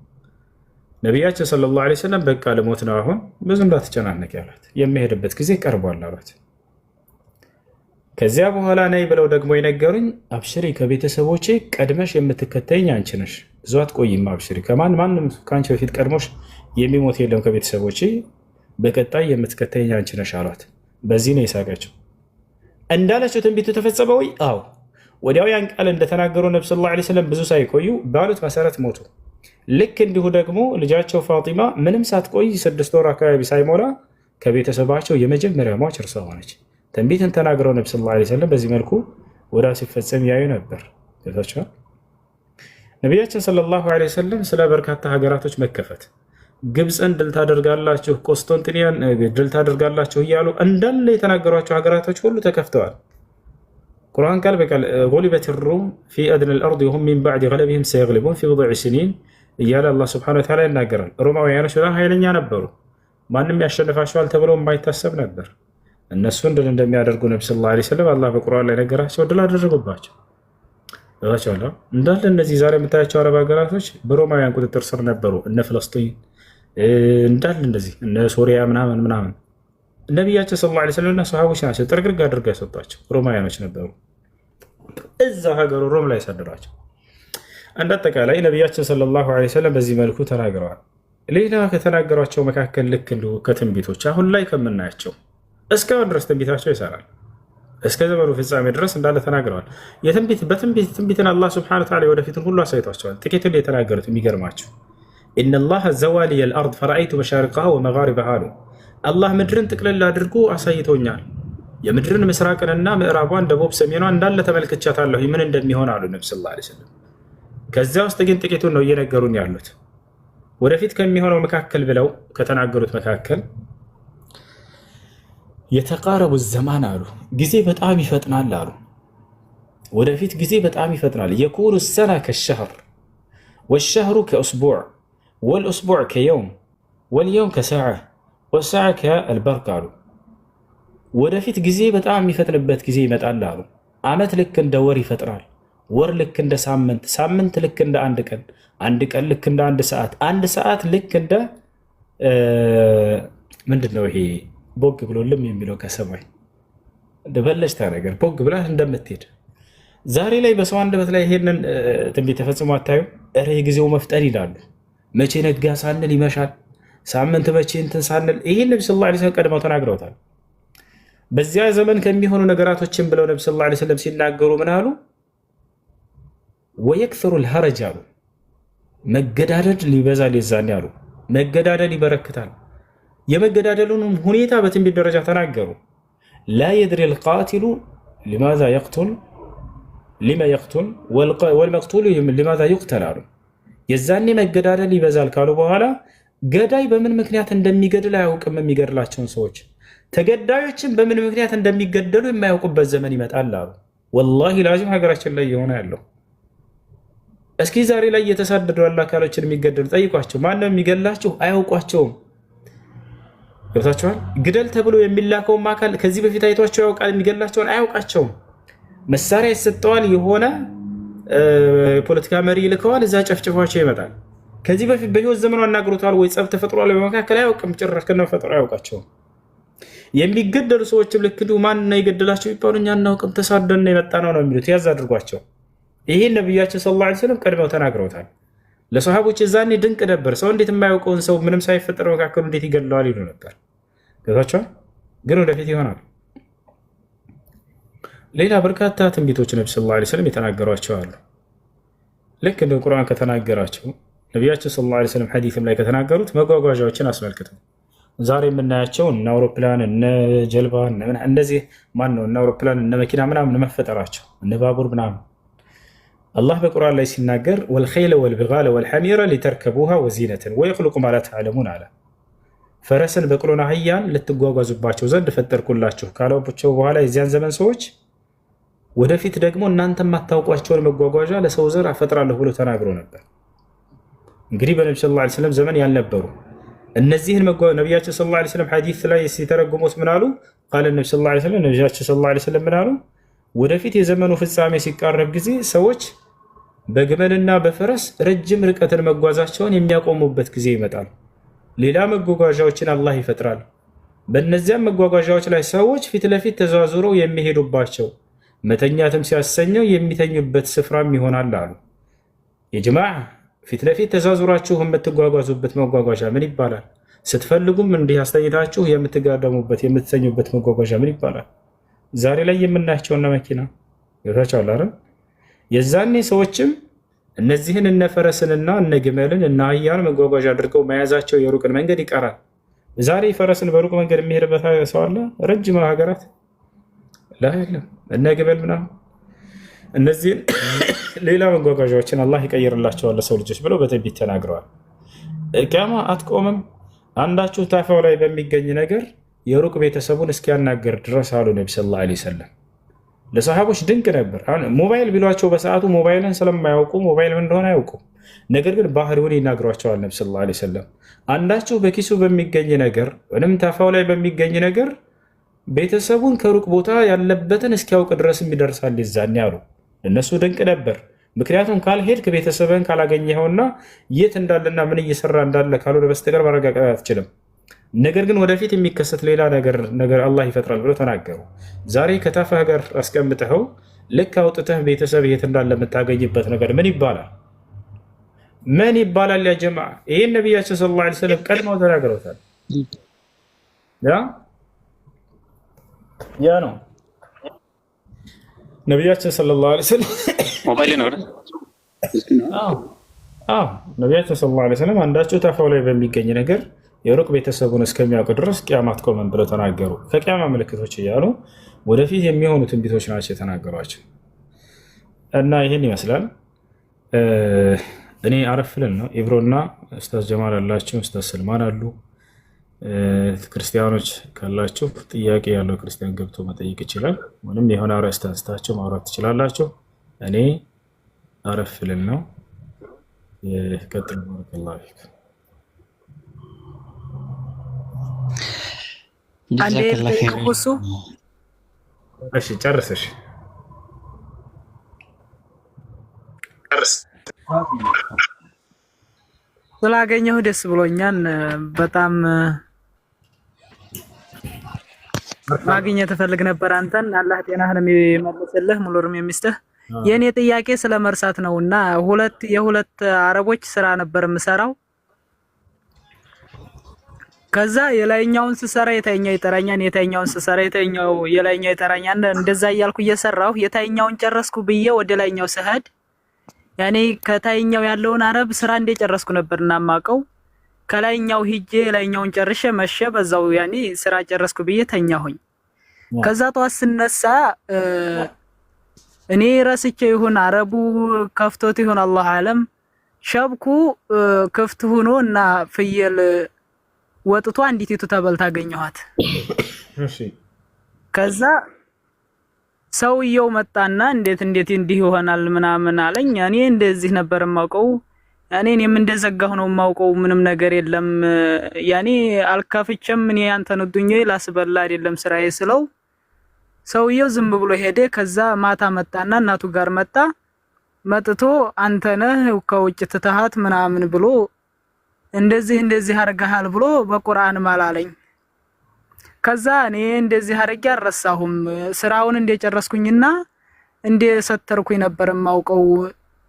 Speaker 1: ነቢያችን ሰለላሁ ዐለይሂ ወሰለም በቃ ልሞት ነው አሁን ብዙ እንዳትጨናነቅ ያሏት፣ የሚሄድበት ጊዜ ቀርቧል አሏት። ከዚያ በኋላ ነይ ብለው ደግሞ የነገሩኝ አብሽሪ፣ ከቤተሰቦቼ ቀድመሽ የምትከተይኝ አንቺ ነሽ፣ ብዙ አትቆይም፣ አብሽሪ፣ ማንም ከአንቺ በፊት ቀድሞሽ የሚሞት የለም ከቤተሰቦቼ፣ በቀጣይ የምትከተይኝ አንቺ ነሽ አሏት። በዚህ ነው የሳቀችው። እንዳለችው ትንቢቱ ተፈጸመ ወይ? አዎ። ወዲያው ያን ቃል እንደተናገሩ ነብዩ ሰለላሁ ዐለይሂ ወሰለም ብዙ ሳይቆዩ ባሉት መሰረት ሞቱ። ልክ እንዲሁ ደግሞ ልጃቸው ፋጢማ ምንም ሳትቆይ 6 ወር አካባቢ ሳይሞላ ከቤተሰባቸው የመጀመሪያ ሟች እርሷ ሆነች። ትንቢትን ተናግረው ነብዩ ሰለላሁ ዐለይሂ ወሰለም በዚህ መልኩ ወዳ ሲፈጸም ያዩ ነበር። ገብታችኋል? ነቢያችን ሰለላሁ ዐለይሂ ወሰለም ስለ በርካታ ሀገራቶች መከፈት፣ ግብፅን ድል ታደርጋላችሁ፣ ቆስጠንጢንያን ድል ታደርጋላችሁ እያሉ እንዳለ የተናገሯቸው ሀገራቶች ሁሉ ተከፍተዋል። ቁርአን ቃል በቃል ጉሊበት ሩም ፊ አድነል አርድ ወሁም ሚን ባዕድ ገለቢሂም ሰየግሊቡን ፊ ቢድዕ ሲኒን እያለ አላህ ሱብሓነሁ ወተዓላ ይናገራል። ሮማውያኖች በጣም ኃይለኛ ነበሩ። ማንም ያሸንፋቸዋል ተብሎ የማይታሰብ ነበር። እነሱን ድል እንደሚያደርጉ ነብዩ ሰለላሁ ዐለይሂ ወሰለም አላህ በቁርአን ላይ ነገራቸው፣ ድል አደረጉባቸው። እንዳለ እነዚህ ዛሬ የምታያቸው አረብ ሀገራቶች በሮማውያን ቁጥጥር ስር ነበሩ። እነ ፍለስጢን እንዳለ እንደዚህ እነ ሶሪያ ምናምን ነቢያቸው ሰለላሁ ዐለይሂ ወሰለም እና ሰሃቦች ናቸው ጥርግርግ አድርገው ያሰጧቸው። ሮማውያኖች ነበሩ እዛ ሀገሩ ሮም ላይ ያሳደሯቸው። እንደ አጠቃላይ ነቢያችን ሰለላሁ ዐለይሂ ወሰለም በዚህ መልኩ ተናግረዋል። ሌላ ከተናገሯቸው መካከል ልክ እንዲሁ ከትንቢቶች አሁን ላይ ከምናያቸው እስካሁን ድረስ ትንቢታቸው ይሰራል። እስከ ዘመኑ ፍጻሜ ድረስ እንዳለ ተናግረዋል። ትንቢትን አላህ ሱብሓነሁ ወተዓላ ወደፊትን ሁሉ አሳይቷቸዋል። ጥቂቱን የተናገሩት የሚገርማቸው ኢነላህ ዘዋሊየል አርድ ፈረአይቱ መሻሪቀሃ ወመጋሪበሃ አሉ። አላህ ምድርን ጥቅልል አድርጎ አሳይቶኛል። የምድርን ምስራቅንና ምዕራቧን፣ ደቡብ ሰሜኗን እንዳለ ተመልክቻታለሁ ምን እንደሚሆን አሉ ነብዩ ሰለላሁ ዐለይሂ ወሰለም። ከዚያ ውስጥ ግን ጥቂቱን ነው እየነገሩን ያሉት። ወደፊት ከሚሆነው መካከል ብለው ከተናገሩት መካከል የተቃረቡ ዘማን አሉ፣ ጊዜ በጣም ይፈጥናል አሉ። ወደፊት ጊዜ በጣም ይፈጥናል። የኩኑ ሰና ከሸህር ወሸህሩ ከእስቡዕ ወልእስቡዕ ከየውም ወልየውም ከሰዓ ወሰዓ ከአልበርቅ አሉ። ወደፊት ጊዜ በጣም የሚፈጥንበት ጊዜ ይመጣል አሉ። ዓመት ልክ እንደ ወር ይፈጥራል፣ ወር ልክ እንደ ሳምንት፣ ሳምንት ልክ እንደ አንድ ቀን፣ አንድ ቀን ልክ እንደ አንድ ሰዓት፣ አንድ ሰዓት ልክ እንደ ምንድን ነው ይሄ ቦግ ብሎልም የሚለው ከሰማይ በለሽታ ነገር ቦግ ብላ እንደምትሄድ ዛሬ ላይ በሰው አንደበት ላይ ይሄንን ትንቢት ተፈጽሞ አታዩ? እረ የጊዜው መፍጠን ይላሉ። መቼ ነጋ ሳንል ይመሻል፣ ሳምንት መቼ እንትን ሳንል። ይሄን ነብዩ ሰለላሁ ዐለይሂ ወሰለም ቀድመው ተናግረውታል። በዚያ ዘመን ከሚሆኑ ነገራቶችን ብለው ነብዩ ሰለላሁ ዐለይሂ ወሰለም ሲናገሩ ምን አሉ? ወየክثሩ الهرج አሉ። መገዳደል ሊበዛል የዛኔ አሉ። መገዳደል ይበረክታል። የመገዳደሉንም ሁኔታ በትንቢት ደረጃ ተናገሩ። ላ የድሪ القاتل لماذا يقتل لما يقتل والمقتول لماذا يقتل አሉ። የዛኔ መገዳደል ይበዛል ካሉ በኋላ ገዳይ በምን ምክንያት እንደሚገድል አያውቅም። የሚገድላቸውን ሰዎች ተገዳዮችን በምን ምክንያት እንደሚገደሉ የማያውቁበት ዘመን ይመጣል አሉ። ወላሂ ላዚም ሀገራችን ላይ የሆነ ያለው። እስኪ ዛሬ ላይ እየተሳደዱ ያሉ አካሎችን የሚገደሉ ጠይቋቸው። ማነው የሚገድላቸው? አያውቋቸውም። ገብታችኋል? ግደል ተብሎ የሚላከውም አካል ከዚህ በፊት አይቷቸው ያውቃል? የሚገድላቸውን አያውቃቸውም። መሳሪያ ይሰጠዋል። የሆነ ፖለቲካ መሪ ልከዋል፣ እዛ ጨፍጭፏቸው ይመጣል። ከዚህ በፊት በህይወት ዘመኑ አናግሮታል ወይ? ጸብ ተፈጥሯል በመካከል አያውቅም። ጭራሽ ከነፈጥሮ አያውቃቸውም። የሚገደሉ ሰዎችም ልክ እንዲሁ ማን ነው የገደላቸው ይባሉ እኛ አናውቅም፣ ተሳደን የመጣ ነው የሚሉት። ያዝ አድርጓቸው። ይሄን ነብያችን ሰለላሁ ዐለይሂ ወሰለም ቀድመው ተናግረውታል። ለሰሃቦች የዛኔ ድንቅ ነበር። ሰው እንዴት የማያውቀውን ሰው ምንም ሳይፈጠር መካከሉ እንዴት ይገድለዋል ይሉ ነበር። ገብታችኋል? ግን ወደፊት ይሆናል። ሌላ በርካታ ትንቢቶች ነብዩ ሰለላሁ ዐለይሂ ወሰለም የተናገሯቸው አሉ። ልክ እንደ ቁርአን ከተናገራቸው ነቢያችን ሰለላሁ ዐለይሂ ወሰለም ሐዲስም ላይ ከተናገሩት መጓጓዣዎችን አስመልክተው ዛሬ የምናያቸው እነ አውሮፕላን እነ ጀልባ እንደዚህ ማን ነው እነ አውሮፕላን እነ መኪና ምናምን መፈጠራቸው እነ ባቡር ምናምን አላህ በቁርአን ላይ ሲናገር ወልኸይለ ወልቢጋለ ወልሐሚረ ሊተርከቡሃ ወዚነትን ወየኽሉቁ ማ ላ ተዕለሙን አለ። ፈረስን በቅሎን አህያን ልትጓጓዙባቸው ዘንድ ፈጠርኩላችሁ ካላቸው በኋላ የዚያን ዘመን ሰዎች ወደፊት ደግሞ እናንተ የማታውቋቸውን መጓጓዣ ለሰው ዘር አፈጥራለሁ ብሎ ተናግሮ ነበር። እንግዲህ በነቢ ሰለላሁ ዐለይሂ ወሰለም ዘመን ያልነበሩ እነዚህን ነቢያችን ሰለላሁ ዐለይሂ ወሰለም ሐዲስ ላይ ሲተረጉሙት ምን አሉ? ቃለ ነቢ ሰለላሁ ዐለይሂ ወሰለም ነቢያችን ሰለላሁ ዐለይሂ ወሰለም ምን አሉ? ወደፊት የዘመኑ ፍጻሜ ሲቃረብ ጊዜ ሰዎች በግመልና በፈረስ ረጅም ርቀትን መጓዛቸውን የሚያቆሙበት ጊዜ ይመጣል። ሌላ መጓጓዣዎችን አላህ ይፈጥራል። በእነዚያም መጓጓዣዎች ላይ ሰዎች ፊት ለፊት ተዘዋውረው የሚሄዱባቸው መተኛትም ሲያሰኘው የሚተኙበት ስፍራም ይሆናል አሉ። የጅማዓ ፊት ለፊት ተዘዋውራችሁ የምትጓጓዙበት መጓጓዣ ምን ይባላል? ስትፈልጉም እንዲህ አስተኝታችሁ የምትጋደሙበት የምትተኙበት መጓጓዣ ምን ይባላል? ዛሬ ላይ የምናያቸውና መኪና ይወታቸዋል አይደል? የዛኔ ሰዎችም እነዚህን እነ ፈረስንና እነ ግመልን እና አህያን መጓጓዣ አድርገው መያዛቸው የሩቅን መንገድ ይቀራል። ዛሬ ፈረስን በሩቅ መንገድ የሚሄድበት ሰው አለ? ረጅም ሀገራት ላይ የለም። እነ ግመል ምናምን እነዚህን ሌላ መጓጓዣዎችን አላህ ይቀይርላቸዋል ለሰው ልጆች ብለው በትንቢት ተናግረዋል። ቂያማ አትቆምም አንዳችሁ ታፋው ላይ በሚገኝ ነገር የሩቅ ቤተሰቡን እስኪያናገር ድረስ አሉ ነቢ ሰለላሁ ዐለይሂ ወሰለም። ለሰሃቦች ድንቅ ነበር። ሞባይል ቢሏቸው በሰዓቱ ሞባይልን ስለማያውቁ ሞባይል ምን እንደሆነ አያውቁም። ነገር ግን ባህሪውን ይናግሯቸዋል ነቢ ሰለላሁ ዐለይሂ ወሰለም። አንዳችሁ በኪሱ በሚገኝ ነገር ወይም ታፋው ላይ በሚገኝ ነገር ቤተሰቡን ከሩቅ ቦታ ያለበትን እስኪያውቅ ድረስ ይደርሳል ይዛኔ አሉ። እነሱ ድንቅ ነበር። ምክንያቱም ካልሄድክ ቤተሰብህን ካላገኘኸውና የት እንዳለና ምን እየሰራ እንዳለ ካልሆነ በስተቀር ማረጋገጥ አትችልም። ነገር ግን ወደፊት የሚከሰት ሌላ ነገር አላህ ይፈጥራል ብለው ተናገሩ። ዛሬ ከታፋህ ጋር አስቀምጠኸው ልክ አውጥተህ ቤተሰብ የት እንዳለ የምታገኝበት ነገር ምን ይባላል? ምን ይባላል? ያ ጀማዓ ይህን ነቢያችን ሰለላሁ ዐለይሂ ወሰለም ቀድመው ተናግረውታል። ያ ነው ነቢያችን ሰለላሁ ዐለይሂ ወሰለም
Speaker 2: ሞባይል ነው።
Speaker 1: ነቢያችን ሰለላሁ ዐለይሂ ወሰለም አንዳቸው ታፋው ላይ በሚገኝ ነገር የሩቅ ቤተሰቡን እስከሚያውቅ ድረስ ቂያማ አትቆምም ብለው ተናገሩ። ከቂያማ ምልክቶች እያሉ ወደፊት የሚሆኑ ትንቢቶች ናቸው የተናገሯቸው እና ይህን ይመስላል። እኔ አረፍልን ነው። ኢብሮና ኡስታዝ ጀማል አላችሁ፣ ኡስታዝ ሰልማን አሉ። ክርስቲያኖች ካላችሁ ጥያቄ ያለው ክርስቲያን ገብቶ መጠየቅ ይችላል። ምንም የሆነ ርዕስ አንስታችሁ ማውራት ትችላላችሁ። እኔ አረፍልን ነው። ቀጥል። ባረከላሁ ፊክ። እሺ ጨርሰሽ
Speaker 5: ስላገኘሁ ደስ ብሎኛል። በጣም ማግኘት ተፈልግ ነበር አንተን። አላህ ጤናህን የሚመልስልህ ሙሉርም የሚስትህ። የኔ ጥያቄ ስለ መርሳት ነውና የሁለት አረቦች ስራ ነበር የምሰራው። ከዛ የላይኛውን ስሰራ የታይኛው ይጠራኛል፣ የታይኛውን ስሰራ የላይኛው ይጠራኛል። እንደዛ እያልኩ እየሰራሁ የታይኛውን ጨረስኩ ብዬ ወደ ላይኛው ስሄድ ያኔ ከታይኛው ያለውን አረብ ስራ እንደጨረስኩ ነበርና ማቀው። ከላይኛው ሂጄ ላይኛውን ጨርሼ መሸ። በዛው ያኔ ስራ ጨረስኩ ብዬ ተኛሁኝ። ከዛ ጠዋት ስነሳ እኔ ረስቼ ይሁን አረቡ ከፍቶት ይሁን አላህ አለም ሸብኩ ክፍት ሆኖ እና ፍየል ወጥቶ አንዲቲቱ ተበልታ አገኘኋት።
Speaker 1: እሺ
Speaker 5: ከዛ ሰውየው መጣና እንዴት እንዲህ ይሆናል ምናምን አለኝ። እኔ እንደዚህ ነበር ማውቀው፣ እኔም እንደዘጋሁ ነው ማውቀው፣ ምንም ነገር የለም። ያኔ አልካፍቸም እኔ ያንተን ዱንዬ ላስበላ አይደለም ስራዬ ስለው ሰውየው ዝም ብሎ ሄደ። ከዛ ማታ መጣና እናቱ ጋር መጥቶ አንተ ነህ ከውጭ ትተሃት ምናምን ብሎ እንደዚህ አርጋሃል ብሎ በቁርአን ማላለኝ። ከዛ እኔ እንደዚህ አርጌ አልረሳሁም። ስራውን እንደጨረስኩኝና እንደሰተርኩኝ ነበር ማውቀው።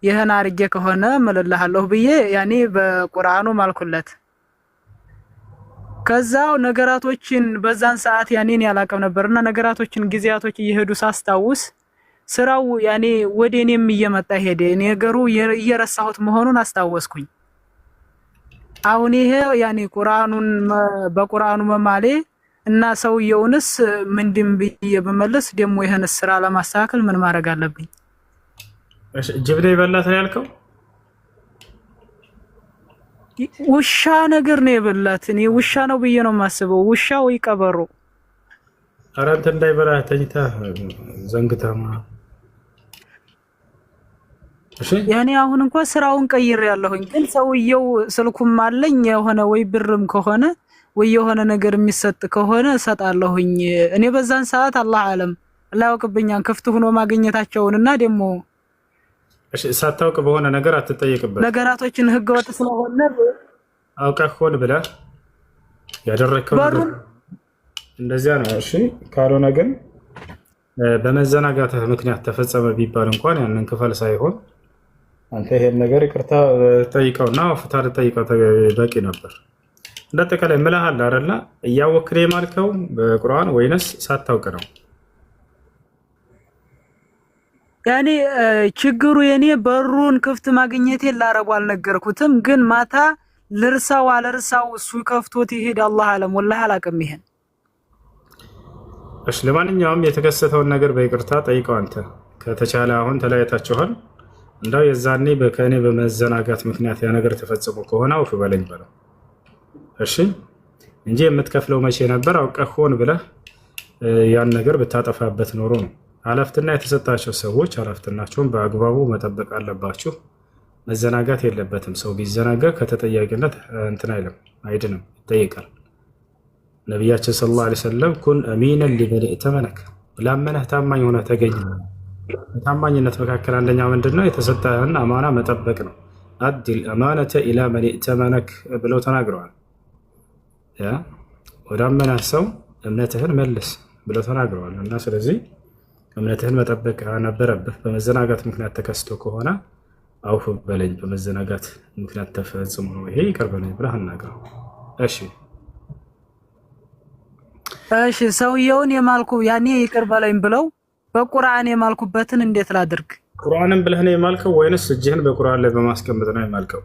Speaker 5: ይሄን አርጌ ከሆነ መልልሃለሁ ብዬ ያኔ በቁርአኑ ማልኩለት። ከዛው ነገራቶችን በዛን ሰዓት ያኔን ያላቀም ነበርና ነገራቶችን ጊዜያቶች እየሄዱ ሳስታውስ ስራው ያኔ ወደኔም እየመጣ ሄደ። ነገሩ እየረሳሁት መሆኑን አስታወስኩኝ። አሁን ይሄ ያኔ በቁርአኑ መማሌ እና ሰውየውንስ ምንድን ብዬ በመለስ ደሞ ይሄን ስራ ለማስተካከል ምን ማድረግ አለብኝ?
Speaker 1: እሺ ጅብኔ በላት ነው ያልከው?
Speaker 5: ውሻ ነገር ነው የበላት። እኔ ውሻ ነው ብዬ ነው የማስበው። ውሻ ወይ ቀበሮ።
Speaker 1: ኧረ አንተ እንዳይበላ ተኝታ ዘንግታማ። እሺ
Speaker 5: ያኔ አሁን እንኳን ስራውን ቀይር ያለሁኝ፣ ግን ሰውየው ስልኩም አለኝ የሆነ ወይ ብርም ከሆነ ወይ የሆነ ነገር የሚሰጥ ከሆነ እሰጣለሁኝ። እኔ በዛን ሰዓት አላህ አለም አላውቅብኛን ክፍት ሆኖ ማግኘታቸውንና ደግሞ
Speaker 1: እሺ ሳታውቅ በሆነ ነገር አትጠየቅበት።
Speaker 5: ነገራቶችን ህገወጥ ስለሆነ
Speaker 1: አውቀህ ሆን ብለህ ያደረከው ነገር እንደዚያ ነው። እሺ ካልሆነ ግን በመዘናጋትህ ምክንያት ተፈጸመ ቢባል እንኳን ያንን ክፈል ሳይሆን አንተ ይሄን ነገር ይቅርታ ጠይቀውና ፍታ ጠይቀው በቂ ነበር። እንደተከለ ምልሃል አይደለ? እያወክህ የማልከው በቁርአን ወይንስ ሳታውቅ ነው?
Speaker 5: ያኔ ችግሩ የኔ በሩን ክፍት ማግኘቴን ላረቡ አልነገርኩትም፣ ግን ማታ ልርሳው አልርሳው እሱ ከፍቶት ይሄድ አላህ አለም። ወላሂ አላውቅም ይሄን።
Speaker 1: እሺ ለማንኛውም የተከሰተውን ነገር በይቅርታ ጠይቀው። አንተ ከተቻለ አሁን ተለያይታችኋል፣ እንዳው የዛኔ በከኔ በመዘናጋት ምክንያት ያ ነገር ተፈጽሞ ከሆነ አውፍ በለኝ በለው። እሺ እንጂ የምትከፍለው መቼ ነበር? አውቀህ ሆን ብለህ ያን ነገር ብታጠፋበት ኖሮ ነው። ኃላፊነት የተሰጣቸው ሰዎች ኃላፊነታቸውን በአግባቡ መጠበቅ አለባችሁ። መዘናጋት የለበትም። ሰው ቢዘናጋ ከተጠያቂነት እንትን አይልም፣ አይድንም፣ ይጠይቃል። ነቢያችን ሰለላሁ ዐለይሂ ወሰለም ኩን አሚነን ሊመን እተመነክ፣ ላመነህ ታማኝ ሆነ ተገኝ። ታማኝነት መካከል አንደኛው ምንድነው? የተሰጠህን አማና መጠበቅ ነው። አዲል አማነተ ኢላ መን እተመነክ ብለው ተናግረዋል። ወደ አመነህ ሰው እምነትህን መልስ ብለው ተናግረዋል። እና ስለዚህ እምነትህን መጠበቅ ነበረብህ። በመዘናጋት ምክንያት ተከስቶ ከሆነ አውፍ በለኝ፣ በመዘናጋት ምክንያት ተፈጽሞ ነው ይሄ ይቅር በለኝ ብለህ አናግረው። እሺ
Speaker 5: እሺ ሰውየውን የማልኩ ያኔ ይቅር በለኝ ብለው በቁርአን የማልኩበትን እንዴት ላድርግ?
Speaker 1: ቁርአንን ብለህ ነው የማልከው ወይንስ እጅህን በቁርአን ላይ በማስቀመጥ ነው የማልከው?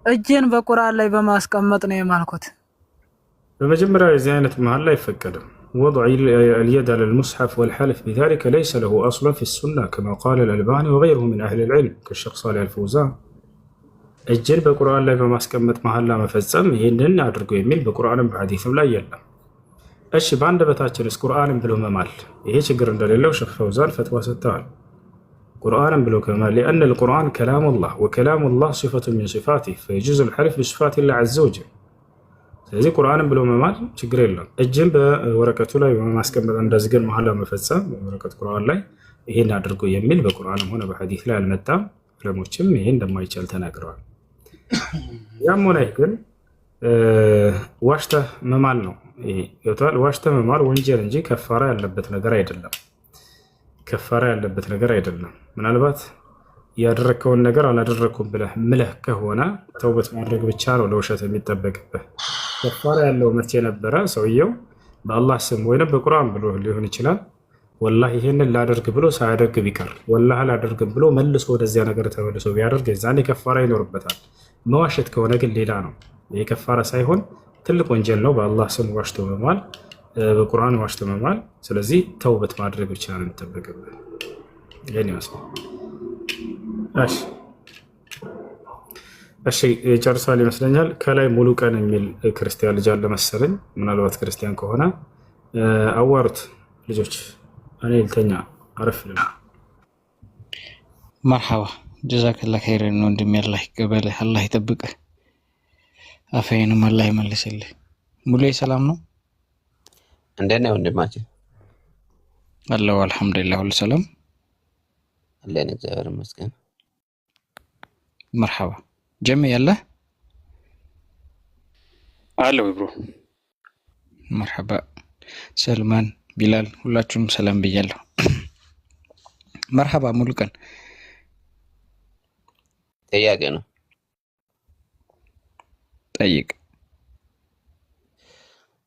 Speaker 5: እጅን በቁርአን ላይ በማስቀመጥ ነው የማልኩት።
Speaker 1: በመጀመሪያ የዚህ አይነት መሀል ላይ አይፈቀድም። وضع اليد على المصحف والحلف بذلك ليس له أصل في السنة كما قال الألباني وغيره من أهل العلم كالشيخ صالح الفوزان. እጅን በቁርአን ላይ በማስቀመጥ መሐላ መፈጸም ይህንን አድርጎ የሚል በቁርአንም በሐዲስም ላይ የለም። እሺ በአንደበታችንስ ቁርአንን ብሎ መማል ይሄ ችግር እንደሌለው ሼህ ፈውዛን ፈትዋ ሰጥተዋል። ቁርአንን ብሎ ከማል لأن القرآن كلام الله وكلام الله صفة من صفاته فيجوز الحلف بصفات الله عز وجل. ስለዚህ ቁርአንን ብሎ መማል ችግር የለም። እጅን በወረቀቱ ላይ በማስቀመጥ እንደዚህ ግን መሐላ መፈጸም ወረቀት ቁርአን ላይ ይሄን አድርጎ የሚል በቁርአንም ሆነ በሐዲስ ላይ አልመጣም። ዑለሞችም ይሄን እንደማይቻል ተናግረዋል። ያም ሆነ ግን ዋሽተህ መማል ነው ይሄ ገብቷል። ዋሽተህ መማል ወንጀል እንጂ ከፋራ ያለበት ነገር አይደለም። ከፋራ ያለበት ነገር አይደለም። ምናልባት ያደረከውን ነገር አላደረኩም ብለህ ምለህ ከሆነ ተውበት ማድረግ ብቻ ነው ለውሸት የሚጠበቅብህ። ከፋራ ያለው መቼ ነበረ? ሰውየው በአላህ ስም ወይንም በቁርአን ብሎ ሊሆን ይችላል ወላሂ ይሄንን ላደርግ ብሎ ሳያደርግ ቢቀር ወላሂ አላደርግም ብሎ መልሶ ወደዚያ ነገር ተመልሶ ቢያደርግ የዛኔ ከፋራ ይኖርበታል። መዋሸት ከሆነ ግን ሌላ ነው። ይሄ ከፋራ ሳይሆን ትልቅ ወንጀል ነው። በአላህ ስም ዋሽቶ መማል፣ በቁርአን ዋሽቶ መማል። ስለዚህ ተውበት ማድረግ ብቻ ነው የሚጠበቅብህ። ይሄን ይመስላል። እሺ ጨርሷል ይመስለኛል። ከላይ ሙሉ ቀን የሚል ክርስቲያን ልጅ አለ መሰለኝ። ምናልባት ክርስቲያን ከሆነ አዋሩት ልጆች። እኔ ልተኛ አረፍ ልል።
Speaker 6: መርሐባ ጀዛከላ ኸይረን ነው ወንድሜ። አላህ ይቀበልህ፣ አላህ ይጠብቅህ፣ አፈይንም አላህ ይመልስልህ። ሙሉ ሰላም ነው?
Speaker 4: እንደት ነው ወንድማችን?
Speaker 6: አላሁ አልሐምዱሊላህ ሁሉ ሰላም
Speaker 4: አለን፣ እግዚአብሔር ይመስገን።
Speaker 6: መርሐባ ጀሜ ያለ
Speaker 7: አለው ብሮ።
Speaker 6: መርሐባ ሰልማን፣ ቢላል ሁላችሁም ሰላም ብያለሁ። መርሐባ ሙሉ ቀን
Speaker 4: ጥያቄ ነው
Speaker 6: ጠይቅ።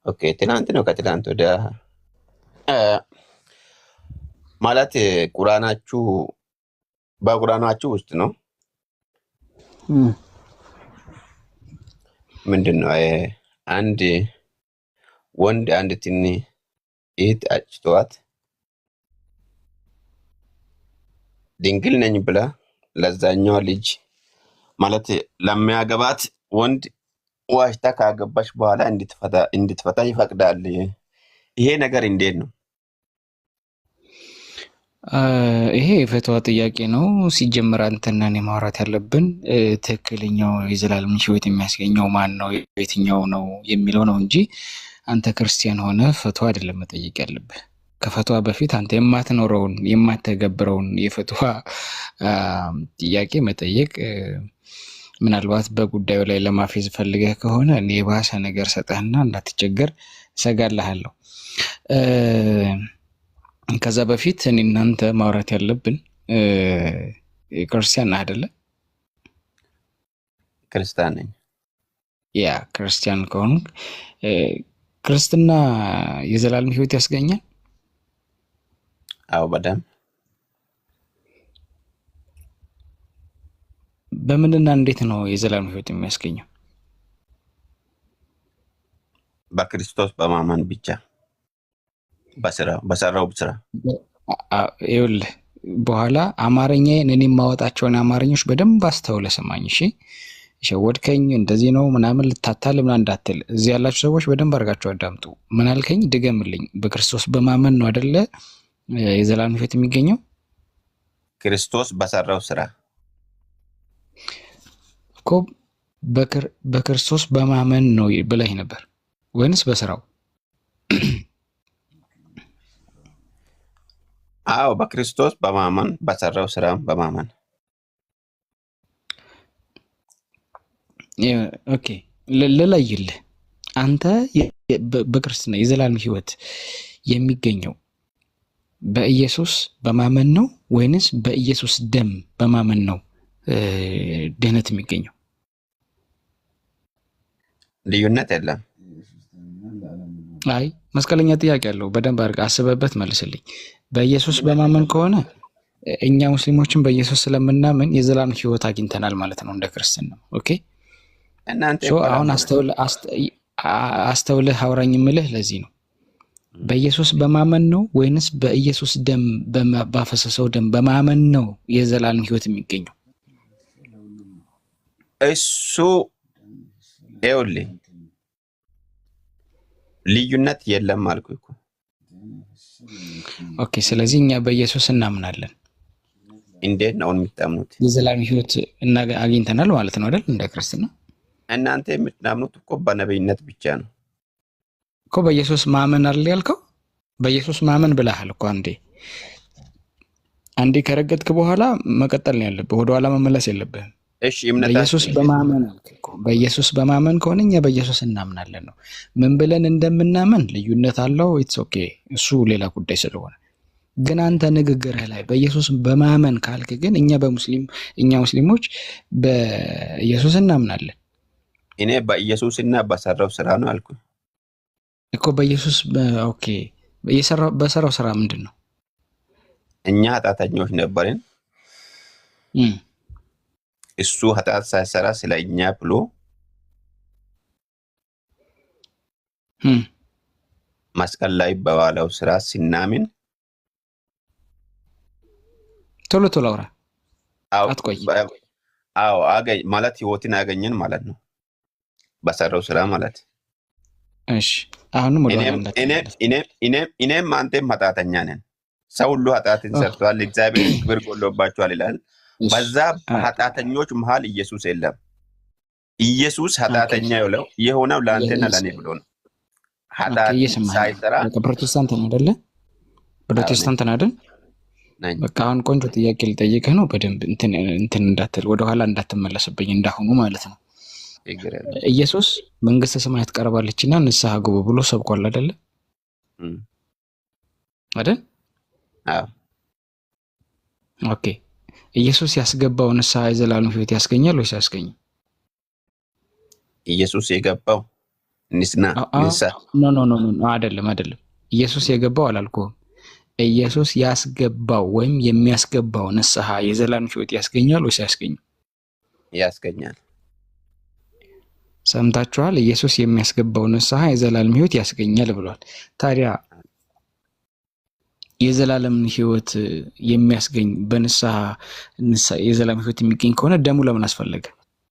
Speaker 4: ኦኬ ትናንት ነው ከትናንት ወደ ማለት ቁርአናችሁ በቁርአናችሁ ውስጥ ነው ምንድነው አንድ ወንድ አንድ ትንሽ እህት አጭቷት
Speaker 7: ድንግል ነኝ ብላ ለዛኛው ልጅ ማለት ለሚያገባት ወንድ ዋሽታ ካገባች በኋላ እንድትፈታ ይፈቅዳል። ይሄ ነገር እንዴት ነው?
Speaker 6: ይሄ የፈተዋ ጥያቄ ነው። ሲጀምር አንተና እኔ ማውራት ያለብን ትክክለኛው የዘላለም ሕይወት የሚያስገኘው ማን ነው የትኛው ነው የሚለው ነው እንጂ አንተ ክርስቲያን ሆነ ፈተዋ አይደለም መጠየቅ ያለብህ። ከፈተዋ በፊት አንተ የማትኖረውን የማትተገብረውን የፈተዋ ጥያቄ መጠየቅ ምናልባት በጉዳዩ ላይ ለማፌዝ ፈልገህ ከሆነ እኔ የባሰ ነገር ሰጠህና እንዳትቸገር እሰጋልሃለሁ። ከዛ በፊት እኔ እናንተ ማውራት ያለብን ክርስቲያን አይደለ?
Speaker 7: ክርስቲያን ነኝ።
Speaker 6: ያ ክርስቲያን ከሆንክ ክርስትና የዘላለም ሕይወት ያስገኛል?
Speaker 7: አዎ በደንብ።
Speaker 6: በምንና እንዴት ነው የዘላለም ሕይወት የሚያስገኘው?
Speaker 7: በክርስቶስ በማመን ብቻ በሰራው ስራ።
Speaker 6: ይኸውልህ በኋላ አማርኛዬን እኔ የማወጣቸውን አማርኞች በደንብ አስተውለህ ስማኝ እሺ። ሸወድከኝ እንደዚህ ነው ምናምን ልታታል ምናምን እንዳትል። እዚህ ያላችሁ ሰዎች በደንብ አድርጋችሁ አዳምጡ። ምን አልከኝ? ድገምልኝ። በክርስቶስ በማመን ነው አይደለ የዘላለም ሕይወት የሚገኘው?
Speaker 7: ክርስቶስ በሰራው ስራ
Speaker 6: እኮ በክርስቶስ በማመን ነው ብለህ ነበር ወይንስ በስራው?
Speaker 7: አዎ በክርስቶስ በማመን በሰራው ስራ በማመን።
Speaker 6: ኦኬ ልለይልህ። አንተ በክርስትና የዘላለም ሕይወት የሚገኘው በኢየሱስ በማመን ነው ወይንስ በኢየሱስ ደም በማመን ነው ድህነት የሚገኘው?
Speaker 7: ልዩነት የለም።
Speaker 6: አይ መስቀለኛ ጥያቄ አለው። በደንብ አድርገህ አስበበት መልስልኝ። በኢየሱስ በማመን ከሆነ እኛ ሙስሊሞችን በኢየሱስ ስለምናምን የዘላለም ሕይወት አግኝተናል ማለት ነው እንደ ክርስትና። ኦኬ አሁን አስተውለህ አውራኝ የምልህ ለዚህ ነው። በኢየሱስ በማመን ነው ወይንስ በኢየሱስ ደም ባፈሰሰው ደም በማመን ነው የዘላለም ሕይወት የሚገኘው?
Speaker 7: እሱ ይኸውልህ ልዩነት የለም አልኩህ እኮ።
Speaker 6: ኦኬ ስለዚህ እኛ በኢየሱስ እናምናለን።
Speaker 7: እንዴት ነው የምታምኑት?
Speaker 6: የዘላለም ሕይወት አግኝተናል ማለት ነው አይደል እንደ ክርስትና?
Speaker 7: እናንተ የምታምኑት እኮ በነብይነት ብቻ ነው
Speaker 6: እኮ። በኢየሱስ ማመን አይደል ያልከው? በኢየሱስ ማመን ብለሃል እኮ። አንዴ ከረገጥክ በኋላ መቀጠል ነው ያለብህ፣ ወደኋላ መመለስ የለብህም።
Speaker 7: እሺ እምነታችን
Speaker 6: በኢየሱስ በማመን አልክ እኮ። በኢየሱስ በማመን ከሆነ እኛ በኢየሱስ እናምናለን ነው። ምን ብለን እንደምናምን ልዩነት አለው። ኢትስ ኦኬ፣ እሱ ሌላ ጉዳይ ስለሆነ። ግን አንተ ንግግርህ ላይ በኢየሱስ በማመን ካልክ ግን እኛ ሙስሊሞች በኢየሱስ እናምናለን።
Speaker 7: እኔ በኢየሱስና በሰራው ስራ ነው አልኩ
Speaker 6: እኮ። በኢየሱስ ኦኬ፣ በሰራው ስራ ምንድን ነው?
Speaker 7: እኛ ኃጢአተኞች ነበርን። እሱ ኃጢአት ሳይሰራ ስለ እኛ ብሎ መስቀል ላይ በዋለው ስራ ሲናምን።
Speaker 6: ቶሎ አውራ፣ አትቆይ።
Speaker 7: አዎ ማለት ህይወትን አገኘን ማለት ነው በሰራው ስራ ማለት።
Speaker 6: እሺ አሁንም
Speaker 7: እኔም አንተም ኃጢአተኛ ነን። ሰው ሁሉ ኃጢአትን ሰርቷል፣ እግዚአብሔር ክብር ጎሎባቸዋል ይላል። በዛ ኃጢአተኞች መሃል ኢየሱስ የለም። ኢየሱስ ኃጢአተኛ የሆነው ለአንተና ለእኔ ብሎ ነው። ኃጢአት ሳይሰራ
Speaker 6: ፕሮቴስታንት ነው አይደለ? ፕሮቴስታንት ነው አይደል? በቃ አሁን ቆንጆ ጥያቄ ልጠይቅህ ነው። በደንብ እንትን እንዳትል፣ ወደኋላ እንዳትመለስብኝ እንዳሁኑ ማለት ነው። ኢየሱስ መንግስተ ሰማያት ቀርባለችና ንስሐ ግቡ ብሎ ሰብኳል አይደለ? አይደል?
Speaker 7: አዎ።
Speaker 6: ኦኬ ኢየሱስ ያስገባው ንስሐ የዘላለም ሕይወት ያስገኛል ወይስ አያስገኝም?
Speaker 7: ኢየሱስ የገባው ንስሐ
Speaker 6: ኖ አይደለም። ኢየሱስ የገባው አላልኩም። ኢየሱስ ያስገባው ወይም የሚያስገባው ንስሐ የዘላለም ሕይወት ያስገኛል ወይስ አያስገኝም?
Speaker 7: ያስገኛል።
Speaker 6: ሰምታችኋል? ኢየሱስ የሚያስገባው ንስሐ የዘላለም ሕይወት ያስገኛል ብሏል። ታዲያ የዘላለምን ህይወት የሚያስገኝ በንስሐ የዘላለም ህይወት የሚገኝ ከሆነ ደሙ ለምን አስፈለገ?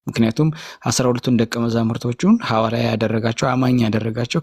Speaker 6: ምክንያቱም 12ቱን ደቀ መዛሙርቶቹን ሐዋርያ ያደረጋቸው አማኝ ያደረጋቸው